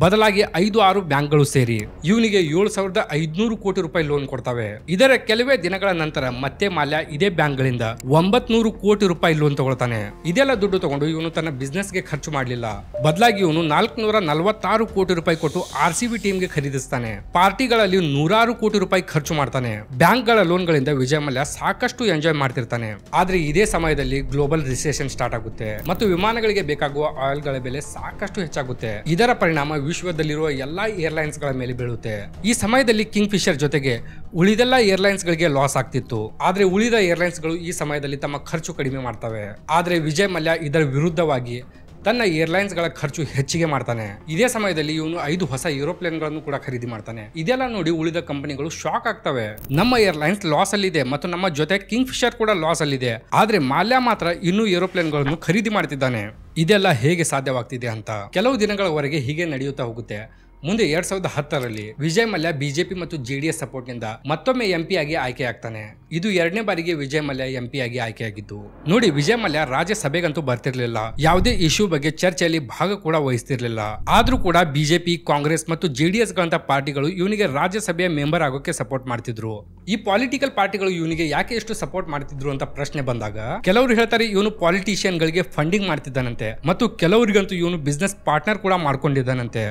ಬದಲಾಗಿ 5-6 ಬ್ಯಾಂಕ್ಗಳು ಸೇರಿ ಇವನಿಗೆ 7,500 ಕೋಟಿ ರೂಪಾಯಿ ಲೋನ್ ಕೊಡ್ತವೆ. ಇದರ ಕೆಲವೇ ದಿನಗಳ ನಂತರ ಮತ್ತೆ ಮಾಲ್ಯ ಇದೇ ಬ್ಯಾಂಕ್ಗಳಿಂದ 900 ಕೋಟಿ ರೂಪಾಯಿ ಲೋನ್ ತಗೊಳ್ತಾನೆ. ಇದೆಲ್ಲ ದುಡ್ಡು ತಗೊಂಡು ಇವನು ತನ್ನ ಬಿಸ್ನೆಸ್ ಗೆ ಖರ್ಚು ಮಾಡಲಿಲ್ಲ, ಬದಲಾಗಿ ಇವನು 446 ಕೋಟಿ ರೂಪಾಯಿ ಕೊಟ್ಟು RCB ಟೀಮ್ ಗೆ ಖರೀದಿಸ್ತಾನೆ. ಪಾರ್ಟಿಗಳಲ್ಲಿ 100 ಕೋಟಿ ರೂಪಾಯಿ ಖರ್ಚು ಮಾಡ್ತಾನೆ. ಬ್ಯಾಂಕ್ಗಳ ಲೋನ್ ಗಳಿಂದ ವಿಜಯ್ ಮಲ್ಯ ಸಾಕಷ್ಟು ಎಂಜಾಯ್ ಮಾಡ್ತಿರ್ತಾನೆ. ಆದ್ರೆ ಇದೇ ಸಮಯದಲ್ಲಿ ಗ್ಲೋಬಲ್ ರಿಸೆಷನ್ ಸ್ಟಾರ್ಟ್ ಆಗುತ್ತೆ ಮತ್ತು ವಿಮಾನಗಳಿಗೆ ಬೇಕಾಗುವ ಆಯಿಲ್ ಗಳ ಬೆಲೆ ಸಾಕಷ್ಟು ಹೆಚ್ಚಾಗುತ್ತೆ. ಇದರ ಪರಿಣಾಮ ವಿಶ್ವದಲ್ಲಿರುವ ಎಲ್ಲಾ ಏರ್ಲೈನ್ಸ್ ಗಳ ಮೇಲೆ ಬೀಳುತ್ತೆ. ಈ ಸಮಯದಲ್ಲಿ ಕಿಂಗ್ ಫಿಶರ್ ಜೊತೆಗೆ ಉಳಿದೆಲ್ಲ ಏರ್ಲೈನ್ಸ್ ಗಳಿಗೆ ಲಾಸ್ ಆಗ್ತಿತ್ತು. ಆದ್ರೆ ಉಳಿದ ಏರ್ಲೈನ್ಸ್ ಗಳು ಈ ಸಮಯದಲ್ಲಿ ತಮ್ಮ ಖರ್ಚು ಕಡಿಮೆ ಮಾಡ್ತವೆ. ಆದ್ರೆ ವಿಜಯ್ ಮಲ್ಯ ಇದರ ವಿರುದ್ಧವಾಗಿ ತನ್ನ ಏರ್ಲೈನ್ಸ್ ಗಳ ಖರ್ಚು ಹೆಚ್ಚಿಗೆ ಮಾಡ್ತಾನೆ. ಇದೇ ಸಮಯದಲ್ಲಿ ಇವನು 5 ಹೊಸ ಏರೋಪ್ಲೇನ್ ಗಳನ್ನು ಕೂಡ ಖರೀದಿ ಮಾಡ್ತಾನೆ. ಇದೆಲ್ಲ ನೋಡಿ ಉಳಿದ ಕಂಪನಿಗಳು ಶಾಕ್ ಆಗ್ತವೆ. ನಮ್ಮ ಏರ್ಲೈನ್ಸ್ ಲಾಸ್ ಅಲ್ಲಿದೆ ಮತ್ತು ನಮ್ಮ ಜೊತೆ ಕಿಂಗ್ ಫಿಶರ್ ಕೂಡ ಲಾಸ್ ಅಲ್ಲಿದೆ, ಆದ್ರೆ ಮಾಲ್ಯ ಮಾತ್ರ ಇನ್ನೂ ಏರೋಪ್ಲೇನ್ ಗಳನ್ನು ಖರೀದಿ ಮಾಡ್ತಿದ್ದಾನೆ. ಇದೆಲ್ಲ ಹೇಗೆ ಸಾಧ್ಯವಾಗ್ತಿದೆ ಅಂತ ಕೆಲವು ದಿನಗಳವರೆಗೆ ಹೀಗೆ ನಡೆಯುತ್ತಾ ಹೋಗುತ್ತೆ. ಮುಂದೆ 2010ರಲ್ಲಿ ವಿಜಯ್ ಮಲ್ಯ ಬಿಜೆಪಿ ಮತ್ತು JDS ಸಪೋರ್ಟ್ ನಿಂದ ಮತ್ತೊಮ್ಮೆ MP ಆಗಿ ಆಯ್ಕೆಯಾಗ್ತಾನೆ. ಇದು 2ನೇ ಬಾರಿಗೆ ವಿಜಯ್ ಮಲ್ಯ MP ಆಗಿ ಆಯ್ಕೆಯಾಗಿದ್ದು. ನೋಡಿ, ವಿಜಯ್ ಮಲ್ಯ ರಾಜ್ಯಸಭೆಗಂತೂ ಬರ್ತಿರ್ಲಿಲ್ಲ, ಯಾವುದೇ ಇಶ್ಯೂ ಬಗ್ಗೆ ಚರ್ಚೆಯಲ್ಲಿ ಭಾಗ ಕೂಡ ವಹಿಸ್ತಿರ್ಲಿಲ್ಲ. ಆದ್ರೂ ಕೂಡ ಬಿಜೆಪಿ, ಕಾಂಗ್ರೆಸ್ ಮತ್ತು JDS ಗಳಂತ ಪಾರ್ಟಿಗಳು ಇವನಿಗೆ ರಾಜ್ಯಸಭೆಯ ಮೆಂಬರ್ ಆಗೋಕೆ ಸಪೋರ್ಟ್ ಮಾಡ್ತಿದ್ರು. ಈ ಪೊಲಿಟಿಕಲ್ ಪಾರ್ಟಿಗಳು ಇವನಿಗೆ ಯಾಕೆ ಎಷ್ಟು ಸಪೋರ್ಟ್ ಮಾಡ್ತಿದ್ರು ಅಂತ ಪ್ರಶ್ನೆ ಬಂದಾಗ ಕೆಲವರು ಹೇಳ್ತಾರೆ ಇವನು ಪಾಲಿಟಿಷಿಯನ್ ಗಳಿಗೆ ಫಂಡಿಂಗ್ ಮಾಡ್ತಿದ್ದಾನಂತೆ ಮತ್ತು ಕೆಲವರಿಗಂತೂ ಇವನು ಬಿಸ್ನೆಸ್ ಪಾರ್ಟ್ನರ್ ಕೂಡ ಮಾಡ್ಕೊಂಡಿದ್ದಾನಂತೆ.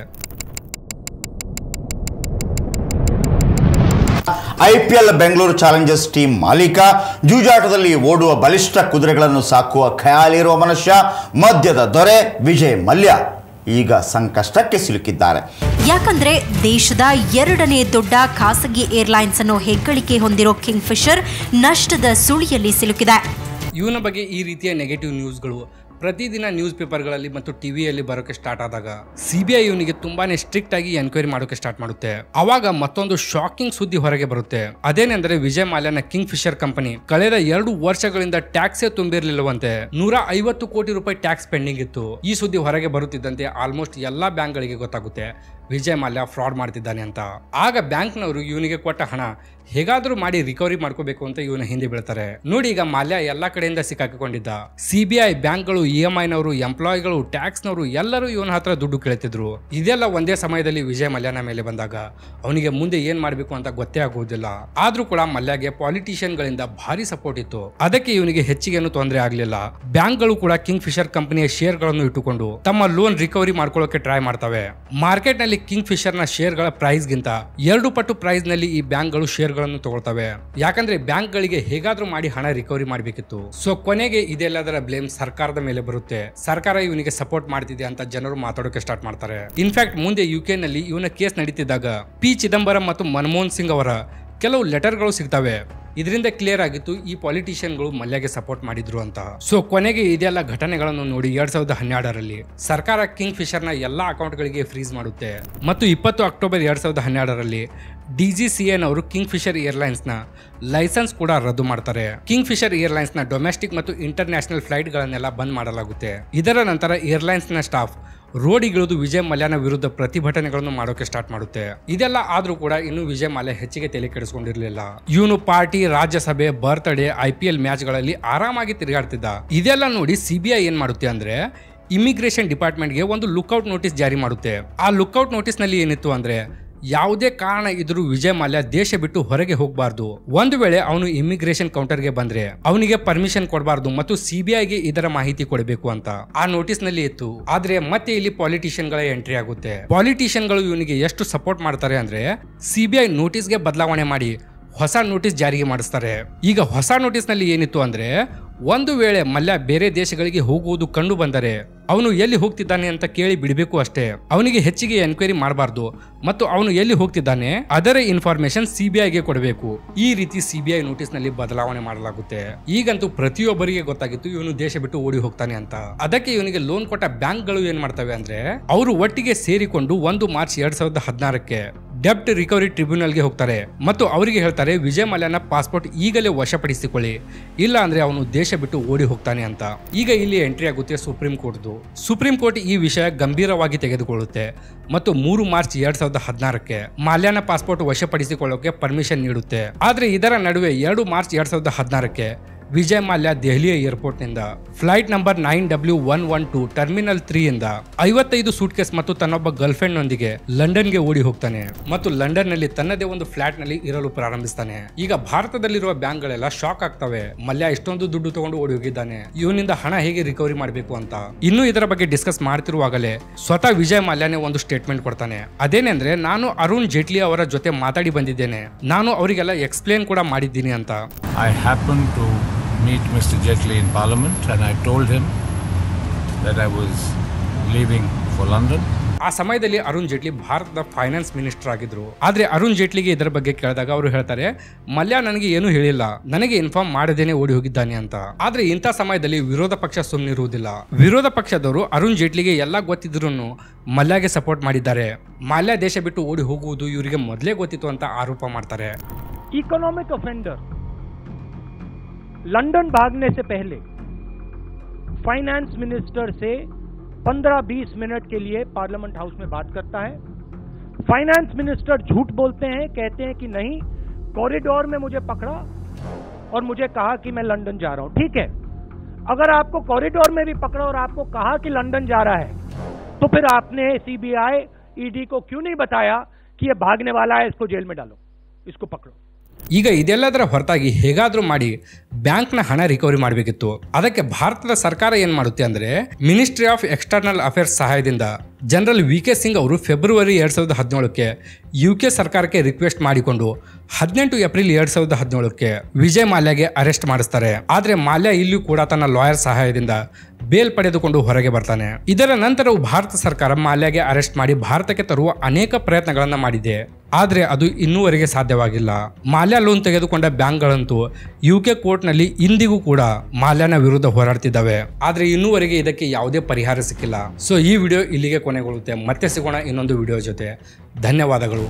IPL ಬೆಂಗಳೂರು ಚಾಲೆಂಜರ್ಸ್ ಟೀಮ್ ಮಾಲೀಕ, ಜೂಜಾಟದಲ್ಲಿ ಓಡುವ ಬಲಿಷ್ಠ ಕುದುರೆಗಳನ್ನು ಸಾಕುವ ಖಯಾಲಿರುವ ಮನುಷ್ಯ, ಮದ್ಯದ ದೊರೆ ವಿಜಯ್ ಮಲ್ಯ ಈಗ ಸಂಕಷ್ಟಕ್ಕೆ ಸಿಲುಕಿದ್ದಾರೆ.
ಯಾಕಂದ್ರೆ ದೇಶದ 2ನೇ ದೊಡ್ಡ ಖಾಸಗಿ ಏರ್ಲೈನ್ಸ್ ಅನ್ನು ಹೆಗ್ಗಳಿಕೆ ಹೊಂದಿರೋ ಕಿಂಗ್ ಫಿಶರ್ ನಷ್ಟದ ಸುಳಿಯಲ್ಲಿ ಸಿಲುಕಿದೆ.
ಇವನ ಬಗ್ಗೆ ಈ ರೀತಿಯ ನೆಗೆಟಿವ್ ನ್ಯೂಸ್ಗಳು ಪ್ರತಿದಿನ ನ್ಯೂಸ್ ಪೇಪರ್ಗಳಲ್ಲಿ ಮತ್ತು ಟಿವಿಯಲ್ಲಿ ಬರೋಕೆ ಸ್ಟಾರ್ಟ್ ಆದಾಗ CBI ಇವನಿಗೆ ತುಂಬಾನೇ ಸ್ಟ್ರಿಕ್ಟ್ ಆಗಿ ಎನ್ಕ್ವೈರಿ ಮಾಡೋಕೆ ಸ್ಟಾರ್ಟ್ ಮಾಡುತ್ತೆ. ಅವಾಗ ಮತ್ತೊಂದು ಶಾಕಿಂಗ್ ಸುದ್ದಿ ಹೊರಗೆ ಬರುತ್ತೆ. ಅದೇನೆಂದ್ರೆ ವಿಜಯ್ ಮಲ್ಯನ ಕಿಂಗ್ ಫಿಶರ್ ಕಂಪನಿ ಕಳೆದ 2 ವರ್ಷಗಳಿಂದ ಟ್ಯಾಕ್ಸೇ ತುಂಬಿರಲಿಲ್ಲವಂತೆ. 150 ಕೋಟಿ ರೂಪಾಯಿ ಟ್ಯಾಕ್ಸ್ ಪೆಂಡಿಂಗ್ ಇತ್ತು. ಈ ಸುದ್ದಿ ಹೊರಗೆ ಬರುತ್ತಿದ್ದಂತೆ ಆಲ್ಮೋಸ್ಟ್ ಎಲ್ಲಾ ಬ್ಯಾಂಕ್ ಗಳಿಗೆ ಗೊತ್ತಾಗುತ್ತೆ ವಿಜಯ್ ಮಲ್ಯ ಫ್ರಾಡ್ ಮಾಡ್ತಿದ್ದಾನೆ ಅಂತ. ಆಗ ಬ್ಯಾಂಕ್ನವರು ಇವನಿಗೆ ಕೊಟ್ಟ ಹಣ ಹೇಗಾದ್ರೂ ಮಾಡಿ ರಿಕವರಿ ಮಾಡ್ಕೋಬೇಕು ಅಂತ ಇವನ ಹಿಂದೆ ಬೀಳ್ತಾರೆ. ನೋಡಿ, ಈಗ ಮಾಲ್ಯ ಎಲ್ಲಾ ಕಡೆಯಿಂದ ಸಿಕ್ಕಾಕಿಕೊಂಡಿದ್ದ. CBI, ಬ್ಯಾಂಕ್ಗಳು, EMI ನವರು, ಎಂಪ್ಲಾಯಿಗಳು, ಟ್ಯಾಕ್ಸ್ ನವರು ಎಲ್ಲರೂ ಇವನ ಹತ್ರ ದುಡ್ಡು ಕೇಳ್ತಿದ್ರು. ಇದೆಲ್ಲ ಒಂದೇ ಸಮಯದಲ್ಲಿ ವಿಜಯ್ ಮಲ್ಯನ ಮೇಲೆ ಬಂದಾಗ ಅವನಿಗೆ ಮುಂದೆ ಏನ್ ಮಾಡ್ಬೇಕು ಅಂತ ಗೊತ್ತೇ ಆಗುವುದಿಲ್ಲ. ಆದ್ರೂ ಕೂಡ ಮಲ್ಯಗೆ ಪಾಲಿಟಿಷಿಯನ್ ಗಳಿಂದ ಭಾರಿ ಸಪೋರ್ಟ್ ಇತ್ತು. ಅದಕ್ಕೆ ಇವನಿಗೆ ಹೆಚ್ಚಿಗೇನು ತೊಂದರೆ ಆಗ್ಲಿಲ್ಲ. ಬ್ಯಾಂಕ್ಗಳು ಕೂಡ ಕಿಂಗ್ ಫಿಶರ್ ಕಂಪನಿಯ ಶೇರ್ ಗಳನ್ನು ಇಟ್ಟುಕೊಂಡು ತಮ್ಮ ಲೋನ್ ರಿಕವರಿ ಮಾಡ್ಕೊಳ್ಳೋಕೆ ಟ್ರೈ ಮಾಡ್ತವೆ. ಮಾರ್ಕೆಟ್ ನಲ್ಲಿ ಕಿಂಗ್ ಫಿಶರ್ ನ ಶೇರ್ ಗಳ ಪ್ರೈಸ್ ಗಿಂತ 2 ಪಟ್ಟು ಪ್ರೈಸ್ ನಲ್ಲಿ ಈ ಬ್ಯಾಂಕ್ಗಳು ಶೇರ್ ಗಳನ್ನು ತಗೊಳ್ತವೆ. ಯಾಕಂದ್ರೆ ಬ್ಯಾಂಕ್ ಗಳಿಗೆ ಹೇಗಾದ್ರೂ ಮಾಡಿ ಹಣ ರಿಕವರಿ ಮಾಡಬೇಕಿತ್ತು. ಸೊ ಕೊನೆಗೆ ಇದೆಲ್ಲದರ ಬ್ಲೇಮ್ ಸರ್ಕಾರದ ಮೇಲೆ ಬರುತ್ತೆ. ಸರ್ಕಾರ ಇವನಿಗೆ ಸಪೋರ್ಟ್ ಮಾಡ್ತಿದೆ ಅಂತ ಜನರು ಮಾತಾಡೋಕೆ ಸ್ಟಾರ್ಟ್ ಮಾಡ್ತಾರೆ. ಇನ್ಫ್ಯಾಕ್ಟ್ ಮುಂದೆ UK ನಲ್ಲಿ ಇವನ ಕೇಸ್ ನಡೀತಿದ್ದಾಗ P. ಚಿದಂಬರಂ ಮತ್ತು ಮನಮೋಹನ್ ಸಿಂಗ್ ಅವರ ಕೆಲವು ಲೆಟರ್ಗಳು ಸಿಗ್ತವೆ. ಇದರಿಂದ ಕ್ಲಿಯರ್ ಆಗಿತ್ತು ಈ ಪಾಲಿಟಿಷಿಯನ್ಗಳು ಮಲ್ಯಗೆ ಸಪೋರ್ಟ್ ಮಾಡಿದ್ರು ಅಂತ. ಸೊ ಕೊನೆಗೆ ಇದೆಲ್ಲ ಘಟನೆಗಳನ್ನು ನೋಡಿ 2012ರಲ್ಲಿ ಸರ್ಕಾರ ಕಿಂಗ್ ಫಿಶರ್ ನ ಎಲ್ಲಾ ಅಕೌಂಟ್ ಗಳಿಗೆ ಫ್ರೀಸ್ ಮಾಡುತ್ತೆ ಮತ್ತು 20 ಅಕ್ಟೋಬರ್ 2012ರಲ್ಲಿ DGCA ನವರು ಕಿಂಗ್ ಫಿಶರ್ ಏರ್ಲೈನ್ಸ್ ನ ಲೈಸೆನ್ಸ್ ಕೂಡ ರದ್ದು ಮಾಡ್ತಾರೆ. ಕಿಂಗ್ ಫಿಶರ್ ಏರ್ಲೈನ್ಸ್ ನ ಡೊಮೆಸ್ಟಿಕ್ ಮತ್ತು ಇಂಟರ್ನ್ಯಾಷನಲ್ ಫ್ಲೈಟ್ ಗಳನ್ನೆಲ್ಲ ಬಂದ್ ಮಾಡಲಾಗುತ್ತೆ. ಇದರ ನಂತರ ಏರ್ಲೈನ್ಸ್ ನ ಸ್ಟಾಫ್ ರೋಡಿಗಿಳಿದು ವಿಜಯ್ ಮಲ್ಯನ ವಿರುದ್ಧ ಪ್ರತಿಭಟನೆಗಳನ್ನು ಮಾಡೋಕೆ ಸ್ಟಾರ್ಟ್ ಮಾಡುತ್ತೆ. ಇದೆಲ್ಲ ಆದ್ರೂ ಕೂಡ ಇನ್ನು ವಿಜಯ್ ಮಲ್ಯ ಹೆಚ್ಚಿಗೆ ತಲೆ ಕೆಡಿಸಿಕೊಂಡಿರಲಿಲ್ಲ. ಇವನು ಪಾರ್ಟಿ, ರಾಜ್ಯಸಭೆ, ಬರ್ತ್ಡೇ, IPL ಮ್ಯಾಚ್ ಗಳಲ್ಲಿ ಆರಾಮಾಗಿ ತಿರುಗಾಡ್ತಿದ್ದ. ಇದೆಲ್ಲ ನೋಡಿ CBI ಏನ್ ಮಾಡುತ್ತೆ ಅಂದ್ರೆ ಇಮಿಗ್ರೇಷನ್ ಡಿಪಾರ್ಟ್ಮೆಂಟ್ಗೆ ಒಂದು ಲುಕ್ಔಟ್ ನೋಟಿಸ್ ಜಾರಿ ಮಾಡುತ್ತೆ. ಆ ಲುಕ್ಔಟ್ ನೋಟಿಸ್ ನಲ್ಲಿ ಏನಿತ್ತು ಅಂದ್ರೆ ಯಾವುದೇ ಕಾರಣ ಇದ್ರೂ ವಿಜಯ್ ಮಲ್ಯ ದೇಶ ಬಿಟ್ಟು ಹೊರಗೆ ಹೋಗಬಾರ್ದು. ಒಂದು ವೇಳೆ ಅವನು ಇಮಿಗ್ರೇಷನ್ ಕೌಂಟರ್ಗೆ ಬಂದ್ರೆ ಅವನಿಗೆ ಪರ್ಮಿಷನ್ ಕೊಡಬಾರ್ದು ಮತ್ತು CBIಗೆ ಇದರ ಮಾಹಿತಿ ಕೊಡಬೇಕು ಅಂತ ಆ ನೋಟಿಸ್ ನಲ್ಲಿ ಇತ್ತು. ಆದ್ರೆ ಮತ್ತೆ ಇಲ್ಲಿ ಪಾಲಿಟಿಷಿಯನ್ ಗಳ ಎಂಟ್ರಿ ಆಗುತ್ತೆ. ಪಾಲಿಟಿಷಿಯನ್ ಗಳು ಇವನಿಗೆ ಎಷ್ಟು ಸಪೋರ್ಟ್ ಮಾಡ್ತಾರೆ ಅಂದ್ರೆ CBI ನೋಟಿಸ್ಗೆ ಬದಲಾವಣೆ ಮಾಡಿ ಹೊಸ ನೋಟಿಸ್ ಜಾರಿಗೆ ಮಾಡಿಸ್ತಾರೆ. ಈಗ ಹೊಸ ನೋಟಿಸ್ ನಲ್ಲಿ ಏನಿತ್ತು ಅಂದ್ರೆ, ಒಂದು ವೇಳೆ ಮಲ್ಯ ಬೇರೆ ದೇಶಗಳಿಗೆ ಹೋಗುವುದು ಕಂಡು ಬಂದರೆ ಅವನು ಎಲ್ಲಿ ಹೋಗ್ತಿದ್ದಾನೆ ಅಂತ ಕೇಳಿ ಬಿಡಬೇಕು ಅಷ್ಟೇ. ಅವನಿಗೆ ಹೆಚ್ಚಿಗೆ ಎನ್ಕ್ವೈರಿ ಮಾಡಬಾರ್ದು ಮತ್ತು ಅವನು ಎಲ್ಲಿ ಹೋಗ್ತಿದ್ದಾನೆ ಅದರ ಇನ್ಫಾರ್ಮೇಶನ್ ಸಿಬಿಐಗೆ ಕೊಡಬೇಕು. ಈ ರೀತಿ ಸಿಬಿಐ ನೋಟಿಸ್ ನಲ್ಲಿ ಬದಲಾವಣೆ ಮಾಡಲಾಗುತ್ತೆ. ಈಗಂತೂ ಪ್ರತಿಯೊಬ್ಬರಿಗೆ ಗೊತ್ತಾಗಿತ್ತು ಇವನು ದೇಶ ಬಿಟ್ಟು ಓಡಿ ಹೋಗ್ತಾನೆ ಅಂತ. ಅದಕ್ಕೆ ಇವನಿಗೆ ಲೋನ್ ಕೊಟ್ಟ ಬ್ಯಾಂಕ್ಗಳು ಏನ್ ಮಾಡ್ತವೆ ಅಂದ್ರೆ, ಅವರು ಒಟ್ಟಿಗೆ ಸೇರಿಕೊಂಡು 1 ಮಾರ್ಚ್ 2016ಕ್ಕೆ ಡೆಬ್ಟ್ ರಿಕವರಿ ಟ್ರಿಬ್ಯುನಲ್ಗೆ ಹೋಗ್ತಾರೆ ಮತ್ತು ಅವರಿಗೆ ಹೇಳ್ತಾರೆ ವಿಜಯ್ ಮಲ್ಯನ ಪಾಸ್ಪೋರ್ಟ್ ಈಗಲೇ ವಶಪಡಿಸಿಕೊಳ್ಳಿ, ಇಲ್ಲ ಅಂದ್ರೆ ಅವನು ದೇಶ ಬಿಟ್ಟು ಓಡಿ ಹೋಗ್ತಾನೆ ಅಂತ. ಈಗ ಇಲ್ಲಿ ಎಂಟ್ರಿ ಆಗುತ್ತೆ ಸುಪ್ರೀಂ ಕೋರ್ಟ್ದು. ಸುಪ್ರೀಂ ಕೋರ್ಟ್ ಈ ವಿಷಯ ಗಂಭೀರವಾಗಿ ತೆಗೆದುಕೊಳ್ಳುತ್ತೆ ಮತ್ತು 3 ಮಾರ್ಚ್ 2016ಕ್ಕೆ ಮಾಲ್ಯನ ಪಾಸ್ಪೋರ್ಟ್ ವಶಪಡಿಸಿಕೊಳ್ಳೋಕೆ ಪರ್ಮಿಷನ್ ನೀಡುತ್ತೆ. ಆದ್ರೆ ಇದರ ನಡುವೆ 2 ಮಾರ್ಚ್ 2016ಕ್ಕೆ ವಿಜಯ್ ಮಲ್ಯ ದೆಹಲಿಯ ಏರ್ಪೋರ್ಟ್ ನಿಂದ ಫ್ಲೈಟ್ ನಂಬರ್ 9W112 ಟರ್ಮಿನಲ್ 3 ಇಂದ 55 ಸೂಟ್ ಕೇಸ್ ಮತ್ತು ತನ್ನೊಬ್ಬ ಗರ್ಲ್ ಫ್ರೆಂಡ್ ನೊಂದಿಗೆ ಲಂಡನ್ಗೆ ಓಡಿ ಹೋಗ್ತಾನೆ ಮತ್ತು ಲಂಡನ್ ನಲ್ಲಿ ತನ್ನದೇ ಒಂದು ಫ್ಲಾಟ್ ನಲ್ಲಿ ಇರಲು ಪ್ರಾರಂಭಿಸ್ತಾನೆ. ಈಗ ಭಾರತದಲ್ಲಿರುವ ಬ್ಯಾಂಕ್ ಗಳೆಲ್ಲ ಶಾಕ್ ಆಗ್ತವೆ, ಮಲ್ಯ ಇಷ್ಟೊಂದು ದುಡ್ಡು ತಗೊಂಡು ಓಡಿ ಹೋಗಿದ್ದಾನೆ, ಇವನಿಂದ ಹಣ ಹೇಗೆ ರಿಕವರಿ ಮಾಡಬೇಕು ಅಂತ. ಇನ್ನು ಇದರ ಬಗ್ಗೆ ಡಿಸ್ಕಸ್ ಮಾಡ್ತಿರುವಾಗಲೇ ಸ್ವತಃ ವಿಜಯ್ ಮಲ್ಯನೇ ಒಂದು ಸ್ಟೇಟ್ಮೆಂಟ್ ಕೊಡ್ತಾನೆ. ಅದೇನೆಂದ್ರೆ, ನಾನು ಅರುಣ್ ಜೇಟ್ಲಿ ಅವರ ಜೊತೆ ಮಾತಾಡಿ ಬಂದಿದ್ದೇನೆ, ನಾನು ಅವರಿಗೆಲ್ಲ ಎಕ್ಸ್ಪ್ಲೇನ್ ಕೂಡ ಮಾಡಿದ್ದೀನಿ ಅಂತ.
I happened to meet Mr. Jaitley in Parliament and I told him that I was leaving for London.
ಆ ಸಮಯದಲ್ಲಿ ಅರುಣ್ ಜೇಟ್ಲಿ ಭಾರತದ ಫೈನಾನ್ಸ್ ಮಿನಿಸ್ಟರ್ ಆಗಿದ್ರು. ಆದ್ರೆ ಅರುಣ್ ಜೇಟ್ಲಿಗೆ ಇದರ ಬಗ್ಗೆ ಕೇಳಿದಾಗ ಅವರು ಹೇಳ್ತಾರೆ, ಮಲ್ಯ ನನಗೆ ಏನು ಹೇಳಿಲ್ಲ, ನನಗೆ ಇನ್ಫಾರ್ಮ್ ಮಾಡದೇನೆ ಓಡಿ ಹೋಗಿದ್ದಾನೆ ಅಂತ. ಆದ್ರೆ ಇಂಥ ಸಮಯದಲ್ಲಿ ವಿರೋಧ ಪಕ್ಷ ಸುಮ್ಮನಿರುವುದಿಲ್ಲ. ವಿರೋಧ ಪಕ್ಷದವರು ಅರುಣ್ ಜೇಟ್ಲಿಗೆ ಎಲ್ಲ ಗೊತ್ತಿದ್ರು ಮಲ್ಯಗೆ ಸಪೋರ್ಟ್ ಮಾಡಿದ್ದಾರೆ. ಮಲ್ಯ ದೇಶ ಬಿಟ್ಟು ಓಡಿ ಹೋಗುವುದು ಇವರಿಗೆ ಮೊದಲೇ ಗೊತ್ತಿತ್ತು ಅಂತ ಆರೋಪ ಮಾಡ್ತಾರೆ.
इकोनॉमिक ऑफेंडर लंदन भागने से पहले फाइनेंस मिनिस्टर से 15-20 मिनट के लिए पार्लियामेंट हाउस में बात करता है. फाइनेंस मिनिस्टर झूठ बोलते हैं, कहते हैं कि नहीं, कॉरिडोर में मुझे पकड़ा और मुझे कहा कि मैं लंदन जा रहा हूं. ठीक है, अगर आपको कॉरिडोर में भी पकड़ा और आपको कहा कि लंदन जा रहा है, तो फिर आपने सीबीआई ईडी को क्यों नहीं बताया कि ये भागने वाला है, इसको जेल में डालो, इसको पकड़ो.
ಈಗ ಇದೆಲ್ಲದರ ಹೊರತಾಗಿ ಹೇಗಾದ್ರೂ ಮಾಡಿ ಬ್ಯಾಂಕ್ನ ಹಣ ರಿಕವರಿ ಮಾಡಬೇಕಿತ್ತು. ಅದಕ್ಕೆ ಭಾರತದ ಸರ್ಕಾರ ಏನ್ ಮಾಡುತ್ತೆ ಅಂದ್ರೆ, ಮಿನಿಸ್ಟ್ರಿ ಆಫ್ ಎಕ್ಸ್ಟರ್ನಲ್ ಅಫೇರ್ಸ್ ಸಹಾಯದಿಂದ ಜನರಲ್ ವಿ.ಕೆ. ಸಿಂಗ್ ಅವರು ಫೆಬ್ರವರಿ 2017ಕ್ಕೆ UK ಸರ್ಕಾರಕ್ಕೆ ರಿಕ್ವೆಸ್ಟ್ ಮಾಡಿಕೊಂಡು 18 ಏಪ್ರಿಲ್ 2017ಕ್ಕೆ ವಿಜಯ್ ಮಲ್ಯಗೆ ಅರೆಸ್ಟ್ ಮಾಡಿಸ್ತಾರೆ. ಆದ್ರೆ ಮಲ್ಯ ಇಲ್ಲಿಯೂ ಕೂಡ ತನ್ನ ಲಾಯರ್ ಸಹಾಯದಿಂದ ಬೇಲ್ ಪಡೆದುಕೊಂಡು ಹೊರಗೆ ಬರ್ತಾನೆ. ಇದರ ನಂತರವೂ ಭಾರತ ಸರ್ಕಾರ ಮಲ್ಯಗೆ ಅರೆಸ್ಟ್ ಮಾಡಿ ಭಾರತಕ್ಕೆ ತರುವ ಅನೇಕ ಪ್ರಯತ್ನಗಳನ್ನ ಮಾಡಿದೆ. ಆದ್ರೆ ಅದು ಇನ್ನೂವರೆಗೆ ಸಾಧ್ಯವಾಗಿಲ್ಲ. ಮಲ್ಯ ಲೋನ್ ತೆಗೆದುಕೊಂಡ ಬ್ಯಾಂಕ್ಗಳಂತೂ UK ಕೋರ್ಟ್ ನಲ್ಲಿ ಇಂದಿಗೂ ಕೂಡ ಮಲ್ಯನ ವಿರುದ್ಧ ಹೋರಾಡ್ತಿದ್ದಾವೆ. ಆದ್ರೆ ಇನ್ನೂವರೆಗೆ ಇದಕ್ಕೆ ಯಾವುದೇ ಪರಿಹಾರ ಸಿಕ್ಕಿಲ್ಲ. ಸೊ ಈ ವಿಡಿಯೋ ಇಲ್ಲಿಗೆ ಕೊನೆಗೊಳ್ಳುತ್ತೆ. ಮತ್ತೆ ಸಿಗೋಣ ಇನ್ನೊಂದು ವಿಡಿಯೋ ಜೊತೆ. ಧನ್ಯವಾದಗಳು.